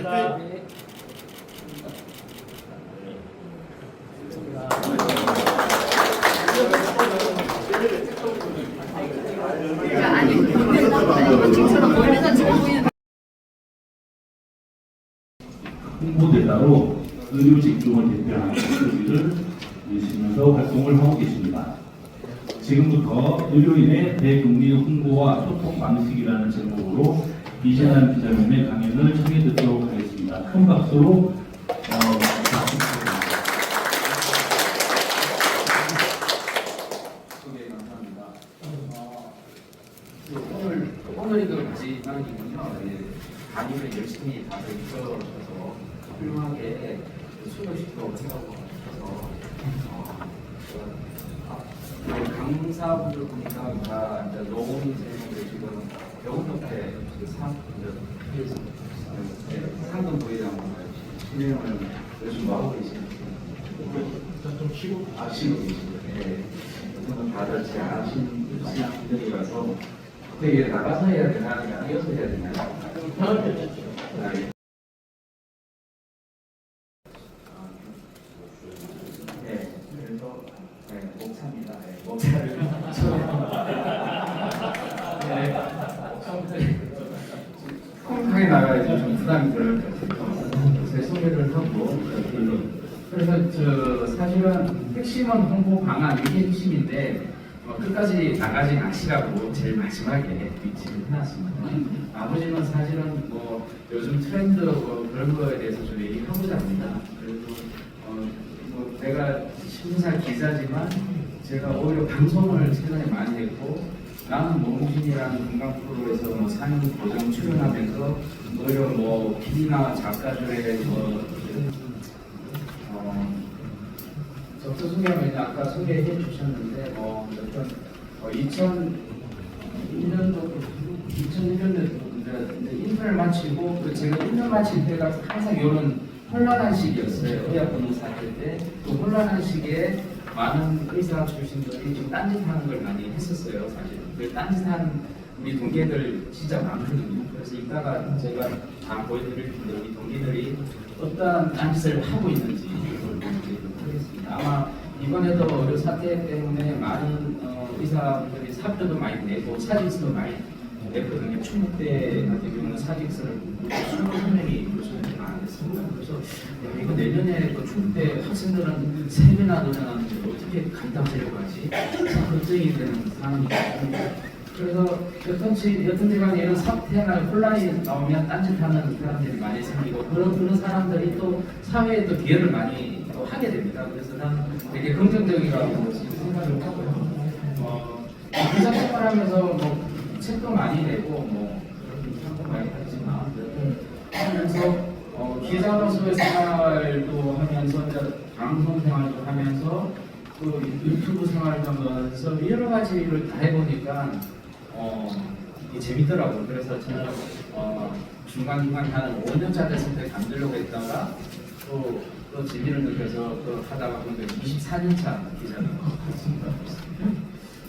감사합니다. 홍보대사로 의료 직종을 대표하는 소리를 내시면서 활동을 하고 계십니다. 지금부터 의료인의 대국민 홍보와 소통 방식이라는 제목으로 이신환 기자님의 강연을 청해 듣도록 하겠습니다. 큰 박수로 소개 감사합니다. 오늘이 그 마지막이군요. 강의를 열심히 다들 들어주셔서 훌륭하게 수료식도 해가고 하셔서 강사분들 보니까 다 이제 노원생들 지금 병원 옆에 상금 도의랑 진행을 요즘 하고 계시는 좀 쉬고 계시고 다들 잘 아시는 분들이라서 되게 나가서 해야 되나 아니면 이어서 해야 되나 그래서 목차입니다. 목차를 정확하게 나가야지 좀 부담이 덜 제 소개를 하고 그래서 사실은 핵심은 홍보 방안 이게 핵심인데 끝까지 나가지 마시라고 제일 마지막에 위치를 해놨습니다. 나머지는 사실은 뭐 요즘 트렌드 그런 거에 대해서 좀 얘기하고자 합니다. 그래도 뭐 내가 신문사 기자지만 제가 오히려 방송을 최근에 많이 했고 나는 몸신이라는 건강 프로에서 뭐 상임 고정 출연하면서 오히려 뭐 PD나 작가들의 적자 소개하면 아까 소개해 주셨는데 어떤 2001년도 이제 인턴을 마치고 제가 1년 마칠 때가 항상 이런 혼란한 시기였어요. 의약분무 사태 때 그 혼란한 시기에 많은 의사 출신들이 좀 딴짓하는 걸 많이 했었어요. 사실 그 딴짓한 우리 동기들 진짜 많거든요. 그래서 이따가 제가 다 보여드릴 텐데 우리 동기들이 어떤 딴짓을 하고 있는지 보여드리도록 하겠습니다. 아마 이번에도 의료 사태 때문에 많은 의사분들이 사표도 많이 내고 사직서도 많이 냈거든요. 충북대 같은 경우는 사직서를 20명이 교수님이 안 했습니다. 그래서 이거 내년에 또 충북대 학생들은 세미나 도전하는데 어떻게 감당하려고 하지? 걱정이 되는 상황이거든요. 그래서 여튼지 간에 이런 사태나 혼란이 나오면 딴짓하는 사람들이 많이 생기고 그런 사람들이 또 사회에 또 기여를 많이 또 하게 됩니다. 그래서 난 되게 긍정적이라고 생각을 하고요. 기자 생활하면서 뭐 책도 많이 내고 뭐 그런 많이 하지만 하면서 기자로서의 생활도 하면서 방송 생활도 하면서 또 유튜브 생활도 하면서 여러 가지를 다 해보니까 이게 재밌더라고요. 그래서 저는 중간중간 한 5년차 됐을 때 감들려고 했다가 또 재미를 느껴서 또 하다가 보니까 24년차 기자로 됐습니다.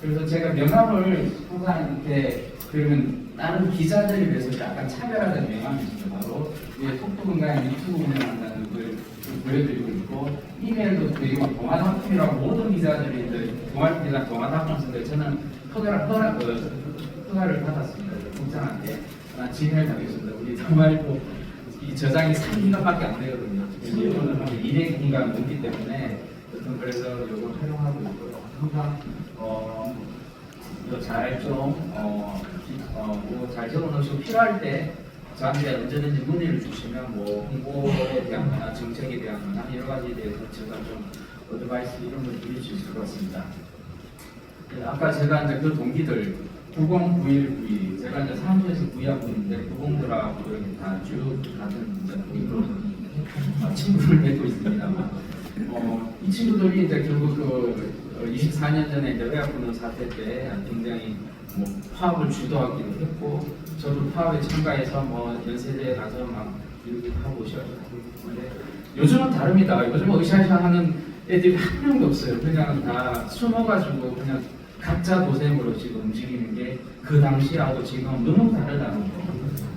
그래서 제가 명함을 항상 이렇게 그러면 다른 기자들에 비해서 약간 차별화된 명함이 있어요. 바로 톡톡은가에 유튜브 운영한다는 걸 보여드리고 있고 이메일도 되게 동아상품이라고 모든 기자들이 이제 동아상품 쓰는데 저는 허가를 받았습니다. 국장한테 진행을 하겠습니다. 우리 정말 이 저장이 3기가밖에 안 되거든요. 이거는 200기가 넘기 때문에 그래서 이걸 활용하고 있고요. 항상 잘 적어놓으시고 필요할 때 저한테 언제든지 문의를 주시면 뭐 홍보에 대한 거나 정책에 대한 거나 여러 가지에 대해서 제가 좀 어드바이스 이런 걸 드릴 수 있을 것 같습니다. 아까 제가 이제 그 동기들 909192 제가 이제 사무소에서 구의하고 있는데 90들하고 이렇게 다쭉 같은 이제 친구를 맺고 있습니다만 이 친구들이 이제 결국 24년 전에 이제 의약분무 사태 때 굉장히 뭐 파업을 주도하기도 했고 저도 파업에 참가해서 뭐 연세대에 가서 막 이렇게 하고 오셔가지고 요즘은 다릅니다. 요즘 의사사 하는 애들이 한 명도 없어요. 그냥 다 숨어가지고 그냥 각자 도생으로 지금 움직이는 게 그 당시하고 지금 너무 다르다는 거.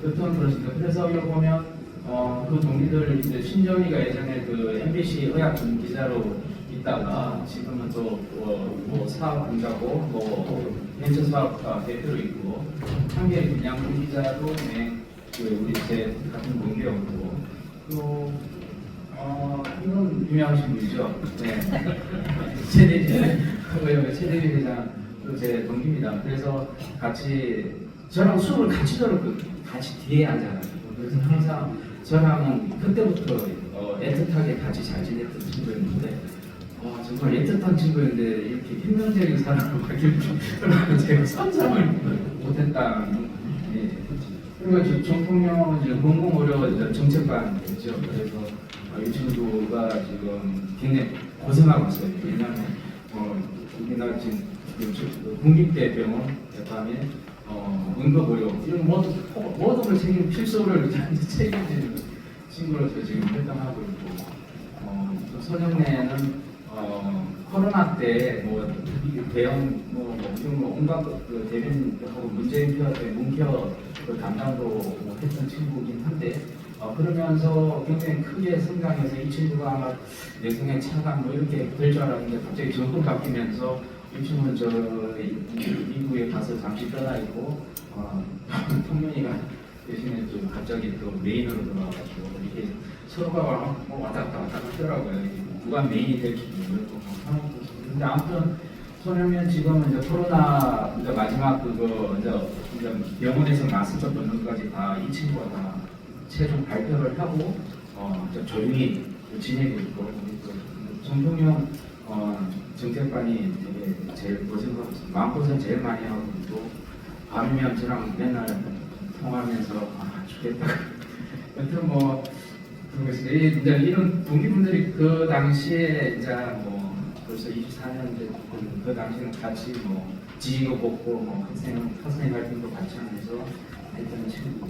어떤 그렇습니다. 그래서 이거 보면 그 동기들 이제 신정이가 예전에 그 MBC 의학 전문 기자로 있다가 지금은 또뭐 사업가고 뭐 벤처 사업가 대표로 있고 한겨레 김양훈 기자도 그 우리 제 같은 동기였고 또 이건 유명하신 분이죠. 네. 최대리 회장 제 동기입니다. 그래서 같이 저랑 수업을 같이 들었고 같이 뒤에 앉아가지고 그래서 항상 저랑은 그때부터 애틋하게 같이 잘 지냈던 친구였는데 정말 애틋한 친구였는데 이렇게 혁명적인 사람으로 바뀔 줄 제가 상상을 못했다. 예. 그리고 정통령 이제 공공의료 정책관 됐죠. 그래서 이 친구가 지금 굉장히 고생하고 있어요. 왜냐하면 우리나라 지금 국립대병원 그다음에 응급의료 이런 모든 걸 필수를 책임지는 친구로서 지금 활동하고 있고 또 손영래는 코로나 때뭐 대형 온갖 그 대변하고 문케어 그 담당도 했던 친구긴 한데 그러면서 굉장히 크게 성장해서 이 친구가 아마 내성의 차관 뭐 이렇게 될 줄 알았는데 갑자기 정권 바뀌면서 이 친구는 저 미국에 가서 잠시 떠나 있고 통면이가 대신에 좀 갑자기 또 메인으로 들어와가지고 이렇게 서로가 왔다 갔다 하더라고요. 누가 메인이 될지 모르고 근데 아무튼 손흥민 지금은 이제 코로나 이제 마지막 그거 이제 병원에서 마스크 벗는 것까지 다 이 친구가 다 최종 발표를 하고 조용히 지내고 있고 정동영 정책관이 제일 고생하고 있어요. 마음고생 제일 많이 하고 있고 밤이면 저랑 맨날 통화하면서 죽겠다. 여튼 그러고 있어요. 이제 이런 동기분들이 그 당시에 이제 벌써 24년 된 그 당시에는 같이 지지고 볶고 학생 활동도 같이 하면서 했던 친구.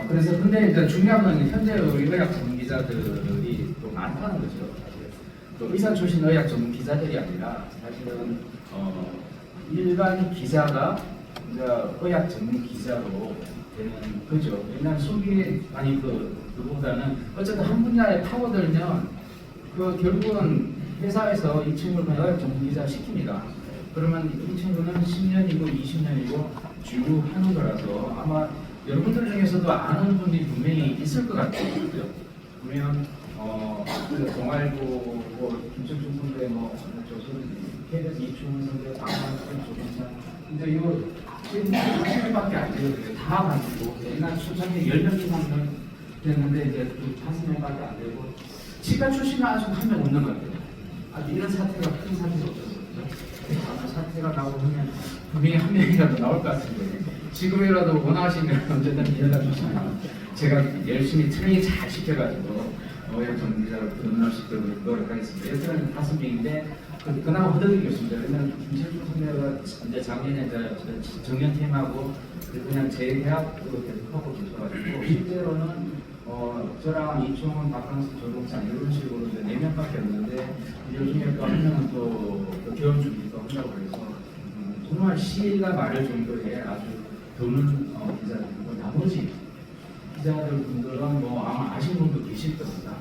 그래서 근데 이제 중요한 건 현재 우리 의학 전문 기자들이 또 많다는 거죠. 또 의사 출신 의학 전문 기자들이 아니라 사실은 일반 기자가 이제 의학 전문 기자로 되는 거죠. 왜냐하면 그보다는 어쨌든 한 분야에 파고들면 결국은 회사에서 이 친구를 그냥 의학 전문 기자 시킵니다. 그러면 이 친구는 10년이고 20년이고 쭉 하는 거라서 아마 여러분들 중에서도 아는 분이 분명히 있을 것 같아요. 그죠? 그러면 동아일보 김철중 선배 KBS 이충훈 선배 박만순 조경찬 근데 이거 지금 10명밖에 안 돼요. 다 가지고 옛날 초창기 10명 이상 됐는데 이제 5명밖에 안 되고 치과 출신은 아직 한 명 없는 것 같아요. 아주 이런 사태가 큰 사태가 없었거든요. 아마 사태가 나오고 하면 분명히 한 명이라도 나올 것 같은데 지금이라도 원하시면 언제든 연락 주시면 제가 열심히 트레이닝 잘 시켜가지고 의학 전문기자로 등록할 수 있도록 노력하겠습니다. 여태는 5명인데 그나마 허덕이겠습니다. 왜냐면 김철중 선배가 이제 작년에 이제 정년퇴임하고 그냥 제 대학으로 계속하고 계셔가지고 실제로는 저랑 이충훈, 박강수, 조동찬 이런 식으로 이제 4명밖에 없는데 요즘에 또 한 명은 또 결혼 준비도 한다고 그래서 정말 시가 마를 정도의 아주 드문 기자들이고 나머지 기자들 분들은 아마 아신 분도 계실 겁니다.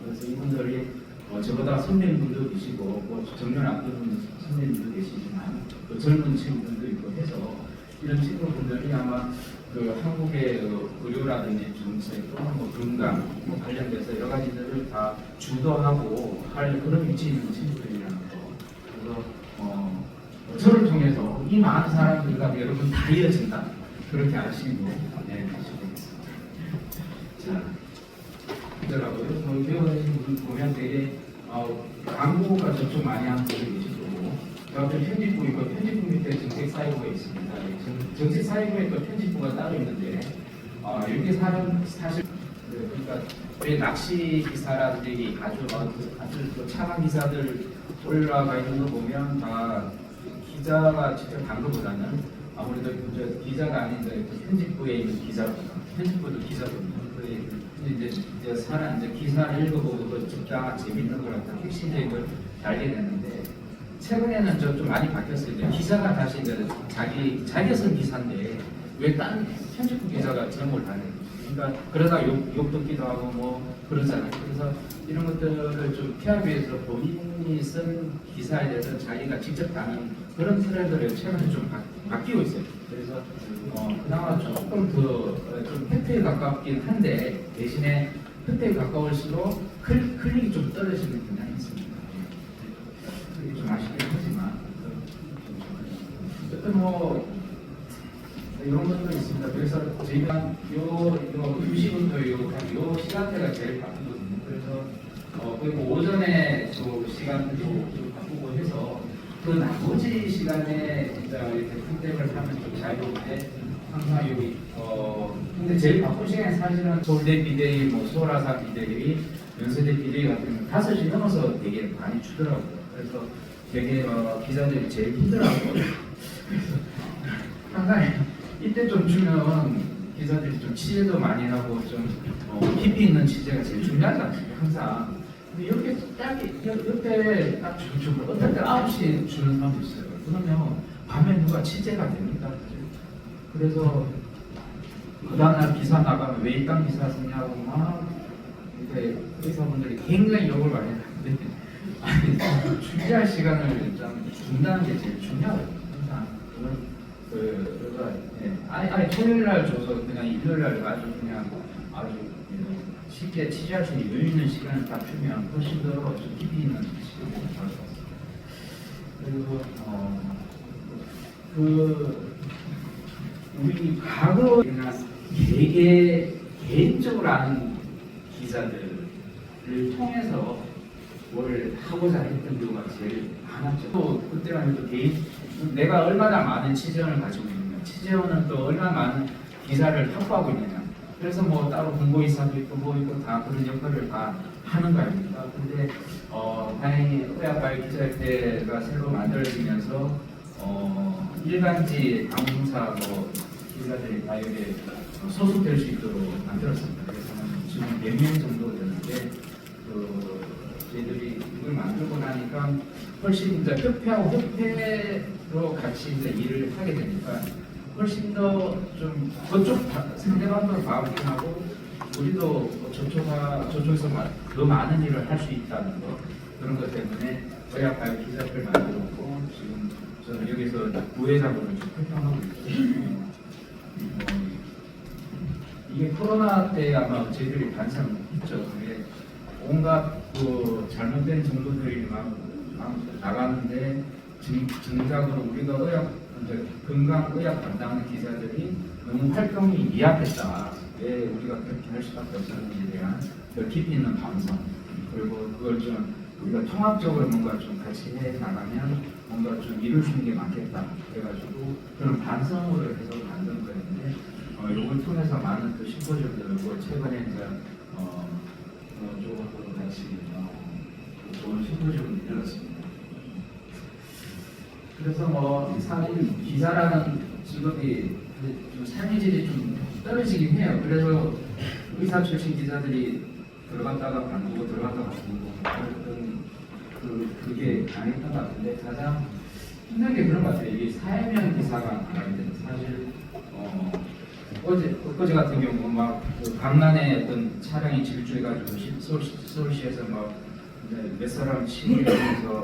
그래서 이분들이 저보다 선배님 분도 계시고 정년 앞두는 선배님도 계시지만 또 젊은 친구들도 있고 해서 이런 친구분들이 아마 한국의 의료라든지 정책 또는 건강 관련돼서 여러 가지들을 다 주도하고 할 그런 위치에 있는 친구들이라는 거. 그래서 저를 통해서 이 많은 사람들과 여러분 다 이어진다. 그렇게 아시고 하시고 자, 이더라고요. 배우하신 분 보면 되게 광고가 접촉 많이 하는 분들이 계시고 저한테 편집부 있고 편집부 밑에 정책사회부가 있습니다. 정책사회부에 또 편집부가 따로 있는데 이렇게 사실 그러니까 왜 낚시 기사라든지 아주 또 차관 기사들 올라가 있는 거 보면 다 기자가 직접 간 것보다는 아무래도 기자가 아닌 편집부에 있는 기자보다 편집부도 기자거든요. 이제 기사를 읽어보고 적당한 재밌는 걸 갖다 핵심적인 걸 알게 됐는데 최근에는 좀 많이 바뀌었어요. 기사가 다시 자기가 쓴 기사인데 왜 딴 편집부 기자가 제목을 다 내요. 그러니까 그러다 욕 듣기도 하고 뭐 그러잖아요. 그래서 이런 것들을 좀 피하기 위해서 본인이 쓴 기사에 대해서 자기가 직접 다는 그런 트렌드를 최근에 좀 바뀌고 있어요. 그래서 그나마 조금 더 좀 팩트에 가깝긴 한데 대신에 팩트에 가까울수록 클릭이 좀 떨어지는 경향이 있습니다. 그게 좀 아쉽긴 하지만 어쨌든 뭐 이런 것도 있습니다. 그래서 저희가 요 유시부터 요 시간대가 제일 바쁘거든요. 그래서 그리고 오전에 또 시간도 좀 바쁘고 해서 그 나머지 시간에 진짜 이렇게 컨택을 하면 좀 자유롭게 항상 여기 근데 제일 바쁜 시간이 사실은 서울대 비대위, 뭐 수월아산 비대위, 연세대 비대위 같은 거 5시 넘어서 되게 많이 추더라고요. 그래서 되게 기자들이 제일 힘들어하거든요. 항상 이때 좀 주면 기자들이 좀 취재도 많이 하고 좀 깊이 있는 취재가 제일 중요하지 않습니까? 항상. 근데 이렇게 딱 옆에 딱 주면 어떨 때 9시에 주는 사람도 있어요. 그러면 밤에 누가 취재가 됩니까? 그래서 그 다음날 기사 나가면 왜 이딴 기사 쓰냐고 막 이렇게 의사분들이 굉장히 욕을 많이 하는데 아니 취재할 시간을 좀 준다는 게 제일 중요하거든요. 항상 아니 토요일 날 줘서 그냥 일요일 날 아주 그냥 아주 쉽게 취재할 수 있는 여유 있는 시간을 딱 주면 훨씬 더 좀 깊이 있는 시간을 가져갈 수 있어요. 그리고 우리 과거에나 되게 개인적으로 아는 기자들을 통해서 뭘 하고자 했던 경우가 제일 많았죠. 또 그때는 또 내가 얼마나 많은 취재원을 가지고 있느냐, 취재원은 또 얼마나 많은 기사를 확보하고 있느냐. 그래서 뭐 따로 공보이사도 있고 뭐 있고 다 그런 역할을 다 하는 거 아닙니까? 근데 다행히 의학과의 기자협회가 새로 만들어지면서 일간지 방송사 뭐 기자들이 다 여기에 소속될 수 있도록 만들었습니다. 그래서 지금 4명 정도 되는데 저희들이 이걸 만들고 나니까 훨씬 이제 협회하고 협회로 같이 이제 일을 하게 되니까 훨씬 더 좀 그쪽 상대방도 마음이 편하고 우리도 저쪽에서 더 많은 일을 할 수 있다는 거 그런 것 때문에 의학과의 기자협회를 만들었고 지금 저는 여기서 부회장으로 활동하고 있거든요. 이게 코로나 때 아마 저희들이 반성했죠. 온갖 잘못된 정보들이 막 나가는데 정작으로 우리가 건강의학 담당하는 기자들이 너무 활동이 미약했다. 왜 우리가 그렇게 할 수밖에 없었는지에 대한 더 깊이 있는 반성 그리고 그걸 좀 우리가 통합적으로 뭔가 좀 같이 해 나가면 뭔가 좀 이룰 수 있는 게 많겠다. 그래가지고 그런 반성으로 해서 만든 거였는데 이걸 통해서 많은 그 심포지엄들을 최근에 이제 조금 같이 좋은 심포지엄을 열었습니다. 그래서 뭐 사실 기자라는 직업이 좀 삶의 질이 좀 떨어지긴 해요. 그래서 의사 출신 기자들이 들어갔다가 바꾸고 들어갔다가 바꾸고 그게 강했던 것 같은데 가장 힘든 게 그런 것 같아요. 이게 사회면 기사가 나는데 사실 어제 같은 경우 막그 강남에 어떤 차량이 질주해가지고 서울시에서 막 몇 사람 치료를 하면서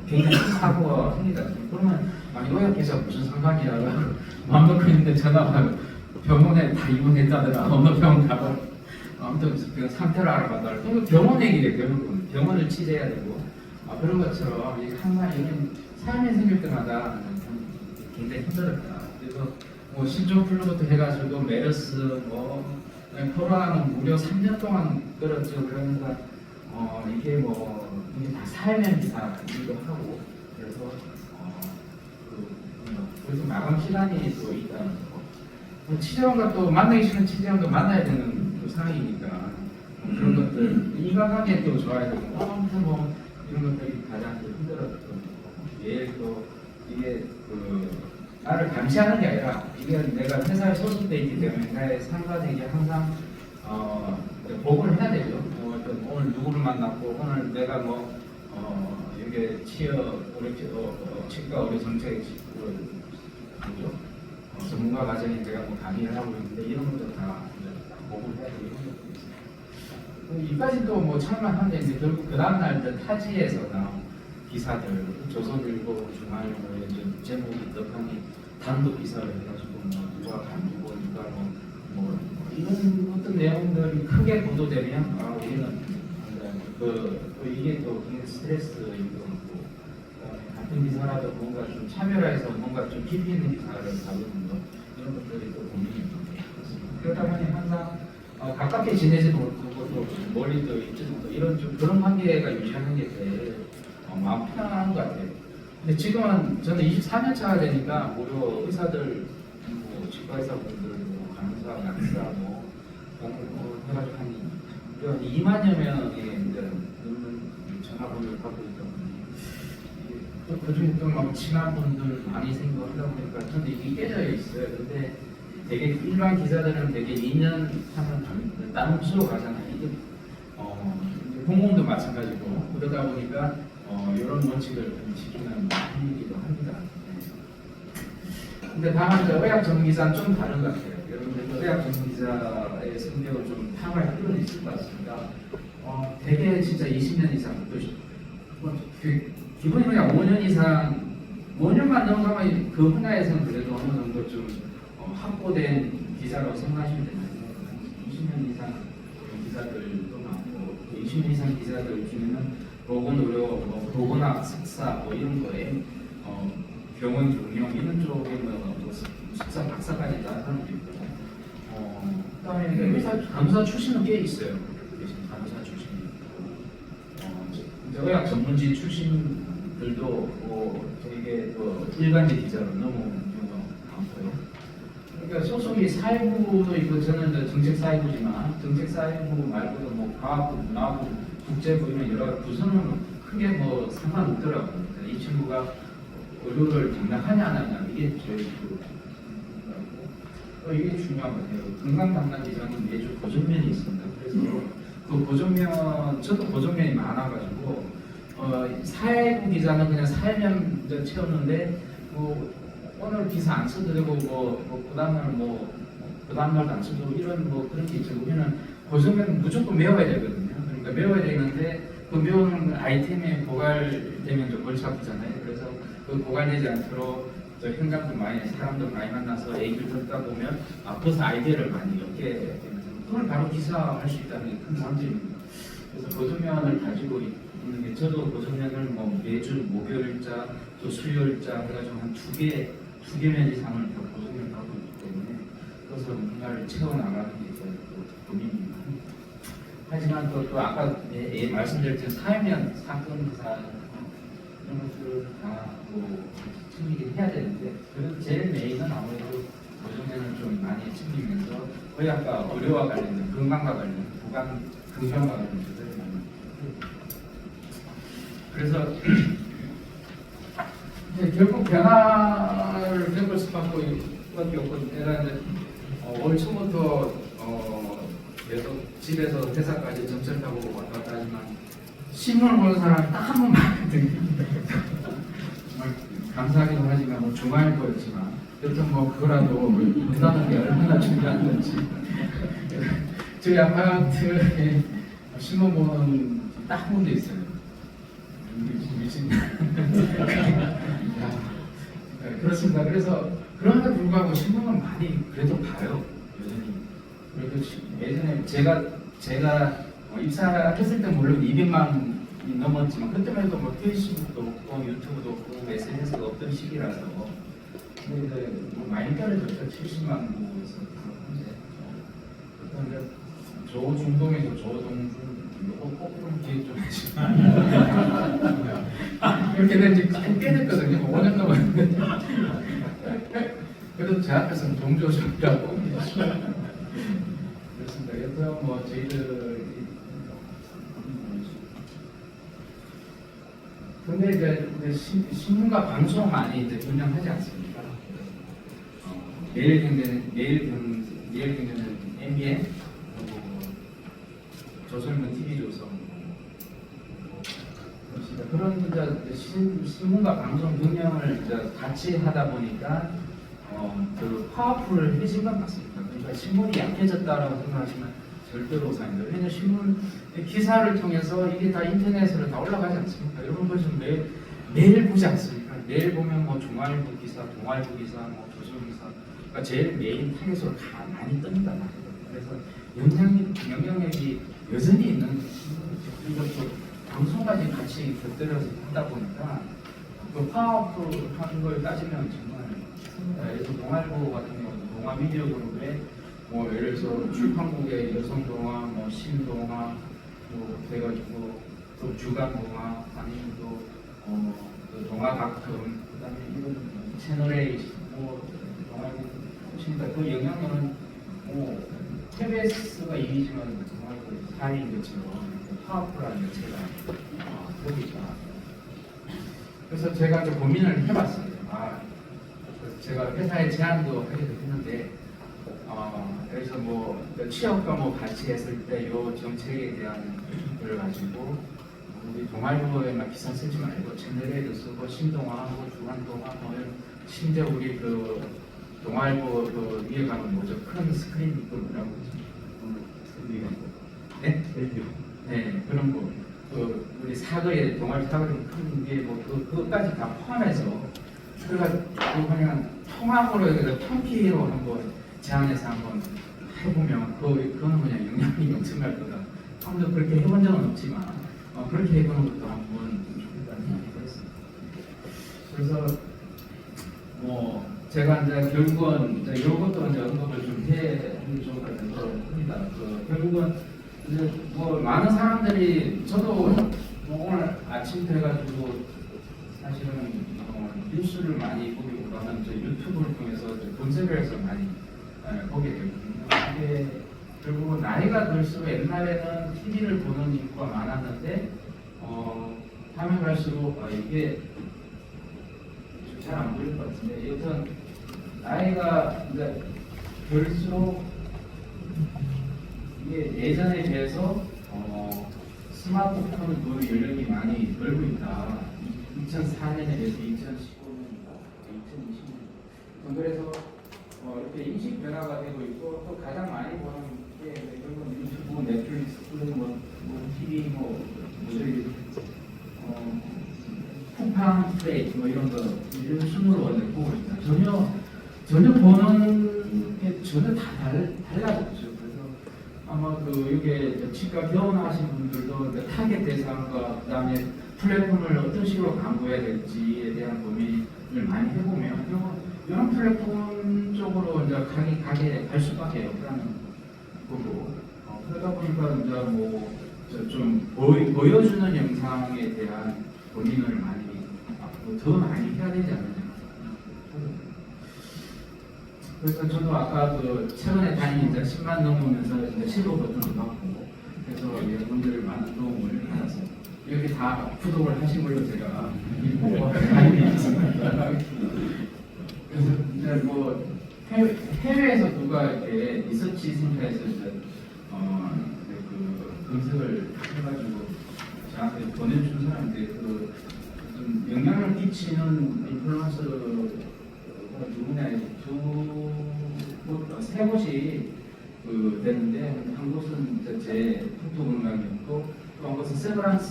굉장히 사고가 생기다. 그러면 의학 기자 무슨 상관이야? 마음 놓고 있는데 전화가 병원에 다 입원했다더라. 어느 병원 가봐. 아무튼 그 상태를 알아봐달라. 그럼 병원 얘기래. 병원을 취재해야 되고 그런 것처럼 항상 이런 삶이 생길 때마다 굉장히 힘들었다. 그래서 뭐 신종플루부터 해가지고 메르스 코로나는 무려 3년 동안 끌었죠. 그러니까 이게 이게 다 사회면 기사이기도 하고 그래서 그래서 마감 시간이 또 있다는 거. 취재원과 또 만나기 싫은 취재원도 만나야 되는 또 상황이니까 그런 것들 인간관계 또 좋아야 되고 아무튼 이런 것들이 가장 힘들었던 또 이게 나를 감시하는 게 아니라 이게 내가 회사에 소속돼 있기 때문에 나의 상관에게 항상 보고를 해야 되죠. 오늘 누구를 만났고 오늘 내가 이게 치과 의료 정책 전문가 과정에 제가 뭐 강의를 하고 있는데 이런 것도 다 보고를 해야 되고 이런 것도 있어요. 이까지 또 뭐 참만 한데 이제 결국 그 다음날 타지에서 나온 기사들, 조선일보, 중앙일보에 제목이 떡하니 단독 기사를 해가지고 뭐 누가 간두고 누가 뭐 이런 어떤 내용들이 크게 보도되면 아 우리는 이게 또 굉장히 스트레스인 것 같고 그다음에 같은 기사라도 뭔가 좀 차별화해서 뭔가 좀 깊이 있는 기사를 다루는 것 이런 것들이 또 고민입니다. 그러다 보니 항상 가깝게 지내지도 못하고 또 멀리 또 있지도 못하고 이런 좀 그런 관계가 유지하는 게 제일 마음 편안한 것 같아요. 근데 지금은 저는 24년 차가 되니까 무려 의사들, 뭐 치과의사분들, 뭐 간호사, 약사, 뭐 해가지고 한 2만여 명의 전화번호를 받고 있다 보니 또 그중에 또 막 친한 분들 많이 생기고 하다 보니까 저는 이게 깨져 있어요. 근데 되게 일반 기자들은 되게 2년 하면 다른 부서로 가잖아요. 이게 공무원도 마찬가지고 그러다 보니까 이런 원칙을 좀 지키는 분위기도 합니다. 근데 다만 의학 전문기사는 좀 다른 것 같아요. 여러분들 의학 전문기사의 성격을 좀 탐할 필요는 있을 것 같습니다. 대개 진짜 20년 이상 또 기본이 그냥 5년 이상 5년만 넘어가면 그 분야에서는 그래도 어느 정도 좀 확보된 기사라고 생각하시면 되는데 20년 이상 기사들도 많고 20년 이상 기사들 중에는 보건의료, 보건학, 석사 뭐 이런 거에 병원 경영 이런 쪽에 뭐 석사, 박사까지 나온 사람도 있고 그다음에 의사, 간호사 출신은 꽤 있어요. 간호사 출신이 있고 의학 전문지 출신들도 되게 일반직 기자로 넘어오는 경우가 많고요. 그러니까 소속이 사회부도 있고 저는 정책사회부지만 정책사회부 말고도 뭐 과학부, 문화부, 국제부 이런 여러 부서는 크게 뭐 상관없더라고요. 이 친구가 의료를 담당하냐 안 하냐 이게 제일 이게 중요한 것 같아요. 건강 담당 기자는 매주 고정면이 있습니다. 그래서 그 고정면 저도 고정면이 많아가지고 사회부 기자는 그냥 사회면 채웠는데 오늘 기사 안 써도 되고 그 다음날도 안 써도 이런 그런 게 있죠. 우리는 고정면 무조건 외워야 되거든요. 그러니까 외워야 되는데 그 외우는 아이템에 고갈되면 좀 골치 아프잖아요. 그래서 그 고갈되지 않도록 현장도 많이 사람들 많이 만나서 얘기를 듣다 보면 벌써 아이디어를 많이 얻게 되면서 그걸 바로 기사할 수 있다는 게 큰 장점입니다. 그래서 고정면을 가지고 있는 게 저도 고정면을 매주 목요일자 또 수요일자 해가지고 한 두 개면 이상을 다 고정면을 하고 있기 때문에 그것을 뭔가를 채워나가는 게 고민입니다. 하지만 또 아까 말씀드렸던 사회면 사건 기사 이런 것들을 다 챙기긴 해야 되는데 그래도 제일 메인은 아무래도 고정면을 좀 많이 챙기면서 의학과 의료와 관련된 건강과 관련된 건강과 관련된 것들을 많이 그래서 결국 변화를 겪을 수밖에 없고 내가 이제 올 초부터 계속 집에서 회사까지 전철 타고 왔다 갔다 하지만 신문을 보는 사람이 딱 한 번만 정말 감사하기도 하지만 중앙일보였지만 여튼 그거라도 문다는 게 얼마나 중요한 건지 저희 아파트에 신문 보는 딱 한 분도 있어요. 미친 그렇습니다. 그래서 그럼에도 불구하고 신문은 많이 그래도 봐요. 여전히. 그리고 예전에 제가 입사했을 때 물론 200만이 넘었지만 그때만 해도 페이스북도 없고 유튜브도 없고 SNS가 없던 시기라서 근데 많이 떨어졌죠. 70만 부에서 현재. 그런데 조중동에서 조동준 꼭 기획 좀 하시고 이렇게 된 지 꽤 됐거든요. 5년 넘었는데 그래도 제 앞에서는 동조적이라고 그렇습니다. 그래서 저희들 근데 이제 신문과 방송 많이 이제 분양하지 않습니까? 매일 경제는 MBN 조선일보 TV조선 그런 신문과 방송 경영을 같이 하다 보니까 그 파워풀해진 것 같습니다. 그러니까 신문이 약해졌다라고 생각하시면 절대로 오산입니다. 왜냐하면 신문 기사를 통해서 이게 다 인터넷으로 다 올라가지 않습니까? 이런 것을 매일 보지 않습니까? 매일 보면 뭐 중앙일보 기사, 동아일보 기사, 뭐 조선 기사, 그러니까 제일 메인 타겟으로 다 많이 뜹니다. 그래서 영향력이 여전히 있는 그리고 또 방송까지 같이 곁들여서 하다 보니까 그 파워풀한 걸 따지면 정말 예를 들어 동아일보 같은 경우는 동아미디어 그룹에 뭐 예를 들어서 출판국의 여성동화, 뭐 신동화, 뭐 돼가지고 또 주간동화 아니면 또 동화각품 그다음에 이런 채널A 뭐 동아일보 보시니까 그 영향력은 뭐 KBS가 이미지만 정말 그 사인 것처럼 파워풀한 매체가 보니까 그래서 제가 이제 고민을 해봤어요. 그래서 제가 회사에 제안도 하기도 했는데 그래서 뭐 취업과 뭐 같이 했을 때 요 정책에 대한 걸 가지고 우리 동아일보에만 기사 쓰지 말고 채널에도 쓰고 신동화하고 주간동화 뭐 심지어 우리 그 동아일보 그 위에 가면 뭐죠? 큰 스크린 그 뭐라고 네? 네 그런 거. 그 우리 사거리 동아일보 사거리 큰 위에 뭐 그것까지 다 포함해서 그래가지고 그냥 통합으로 여기다 통키로 한번 제안해서 한번 해보면 그거는 그냥 영향이 엄청날 거다. 아무도 그렇게 해본 적은 없지만 그렇게 해보는 것도 한번 좋겠다는 생각이 들었습니다. 그래서 뭐 제가 이제 결국은 이제 이런 것도 이제 언급을 좀 해보면 좋을 것 같아서 합니다. 결국은 이제 뭐 많은 사람들이 저도 뭐 오늘 아침부터 해가지고 사실은 뉴스를 많이 보기보다는 이제 유튜브를 통해서 검색을 해서 많이 보게 되거든요. 이게 결국은 나이가 들수록 옛날에는 TV를 보는 인구가 많았는데 하면 갈수록 이게 잘 안 보일 것 같은데 여튼 나이가 이제 들수록 이게 예전에 비해서 스마트폰 그 연령이 많이 늘고 있다. 2004년에 비해서 2015년인가 2020년 그래서 이렇게 인식 변화가 되고 있고 또 가장 많이 보는 게 결국은 유튜브, 넷플릭스, 뭐 TV, 저희 쿠팡 플레이 뭐 이런 거 이런 순으로 보고 있다. 전혀 보는 게 전혀 다 달라졌죠. 그래서 아마 이게 치과 개원하신 분들도 타겟 대상과 그다음에 플랫폼을 어떤 식으로 광고해야 될지에 대한 고민을 많이 해보면 이런 플랫폼 쪽으로 이제 가게 갈 수밖에 없다는 거고 그러다 보니까 이제 좀 보여주는 영상에 대한 고민을 많이 앞으로 더 많이 해야 되지 않느냐. 그래서 저도 아까 최근에 다닌 이제 10만 넘으면서 이제 15 버튼을 받고 그래서 여러분들 많은 도움을 받아서 이렇게 다 구독을 하신 걸로 제가 보고 알고 있습니다. 그래서 이제 뭐 해외에서 누가 이렇게 리서치 센터에서 이제 검색을 해가지고 저한테 보내준 사람인데 좀 영향을 끼치는 인플루언서가 누구냐 세 곳이 되는데 한 곳은 제 톡톡음악이었고 또 한 곳은 세브란스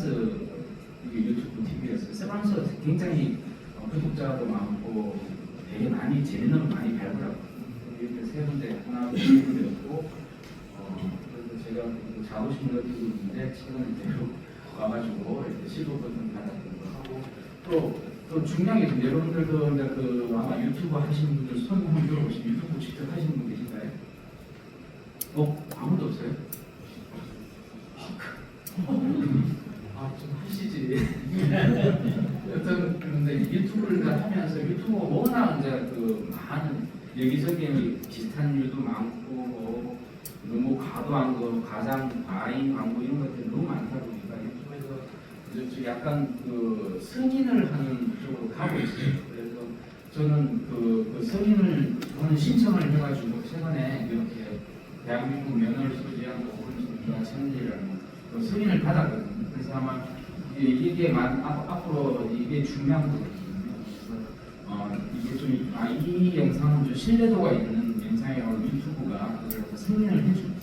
유튜브 TV였어요. 세브란스가 굉장히 구독자도 많고 되게 많이 재미는 많이 발굴하고 이렇게 세 군데 하나 되었고 그래서 제가 자부심을 느끼고 있는데 최근에 대로 와가지고 이렇게 시도를 받았던 거 하고 또 중요한 게 있습니다. 여러분들도 이제 아마 유튜브 하시는 분들 손 한번 들어보시면 유튜브 직접 하시는 분 계신가요? 아무도 없어요? 좀 하시지. 여튼 그런데 유튜브를 하면서 유튜브가 워낙 이제 많은 여기저기 비슷한 일도 많고 너무 과도한 거, 과잉 광고 이런 것들이 너무 많다 보니까 유튜브에서 약간 승인을 하는 쪽으로 가고 있어요. 그래서 저는 승인을 하는 신청을 해가지고 최근에 이렇게 대한민국 면허를 소지한 오픈신문과 채널이라는 승인을 받았거든요. 그래서 아마 이게 앞으로 이게 중요한 거거든요. 그래서 이게 이 영상은 좀 신뢰도가 있는 영상이라고 유튜브가 그걸 승인을 해줍니다.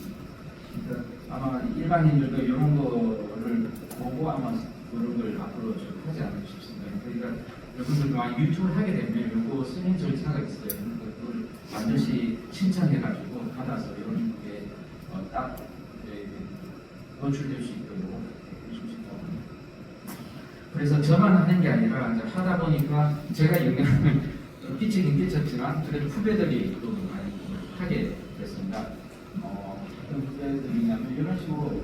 그러니까 아마 일반인들도 이런 거를 보고 아마 그런 걸 앞으로 좀 하지 않을까 싶습니다. 그러니까 여러분들 많이 유튜브를 하게 되면 이거 승인 절차가 있어요. 그러니까 그걸 반드시 신청해가지고 받아서 이런 게 딱 노출될 수 있도록 해주시고. 그래서 저만 하는 게 아니라 이제 하다 보니까 제가 영향을 끼치긴 끼쳤지만 그래도 후배들이 또 많이 하게 됐습니다. 어떤 후배들이냐면 이런 식으로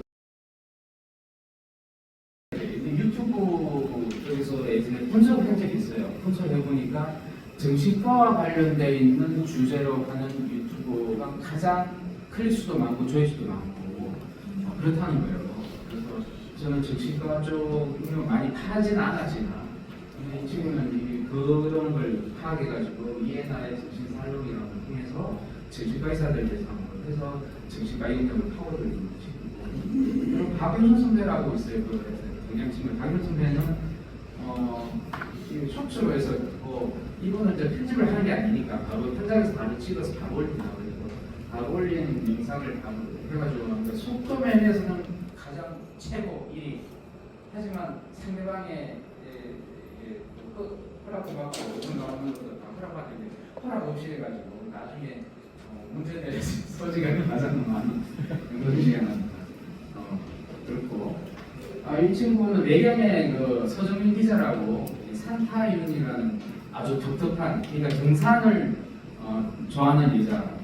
유튜브 쪽에서 예전에 분석을 한 적이 있어요. 분석해 보니까 정신과와 관련되어 있는 주제로 하는 유튜브가 가장 클릭수도 많고 조회수도 많고 그렇다는 거예요. 그래서 저는 정신과 쪽으로 많이 파진 않았지만 지금은 그런 걸 파악해가지고 이해나의 정신살롱이라는 걸 통해서 정신과 의사들 대상으로 해서 정신과 영역을 파고들는 것이고, 그리고 박윤선 선배라고 있어요. 그 동양친구 박윤선 선배는 쇼츠로 해서 이거는 이제 편집을 하는 게 아니니까 바로 현장에서 바로 찍어서 바로 올린다. 바로 올리는 영상을 바로 해가지고 속도면에서는 가장 최고 1위. 하지만 상대방의 허락도 받고 오늘 나오는 것도 다 허락받는데 허락 없이 해가지고 나중에 문제될 소지가 가장 많은 그런 시간입니다. 그렇고 이 친구는 외경의 그 서정민 기자라고 산타윤이라는 아주 독특한, 그러니까 등산을 좋아하는 여자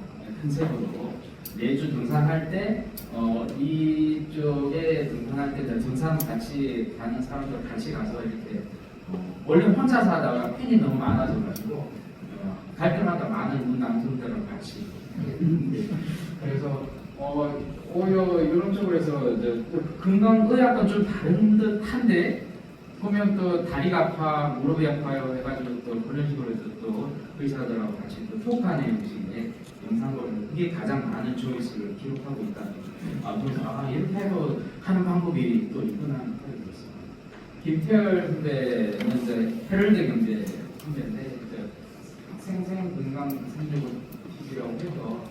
컨셉으로 매주 등산할 때 이쪽에 등산할 때 등산 같이 가는 사람들 같이 가서 이렇게 원래 혼자서 하다가 팬이 너무 많아져가지고 갈 때마다 많은 남성들랑 같이 그래서 오히려 이런 쪽으로 해서 건강의학은 좀 다른 듯한데 보면 또 다리가 아파, 무릎이 아파요 해가지고 또 그런 식으로 해서 또 의사들하고 같이 또 토크하는 형식의 영상을 그게 가장 많은 조회수를 기록하고 있다. 그래서 이렇게 해도 하는 방법이 또 있구나 하는 생각이 들었어요. 김태열 후배는 이제 헤럴드 경제 후배인데 생생 건강 365TV라고 해서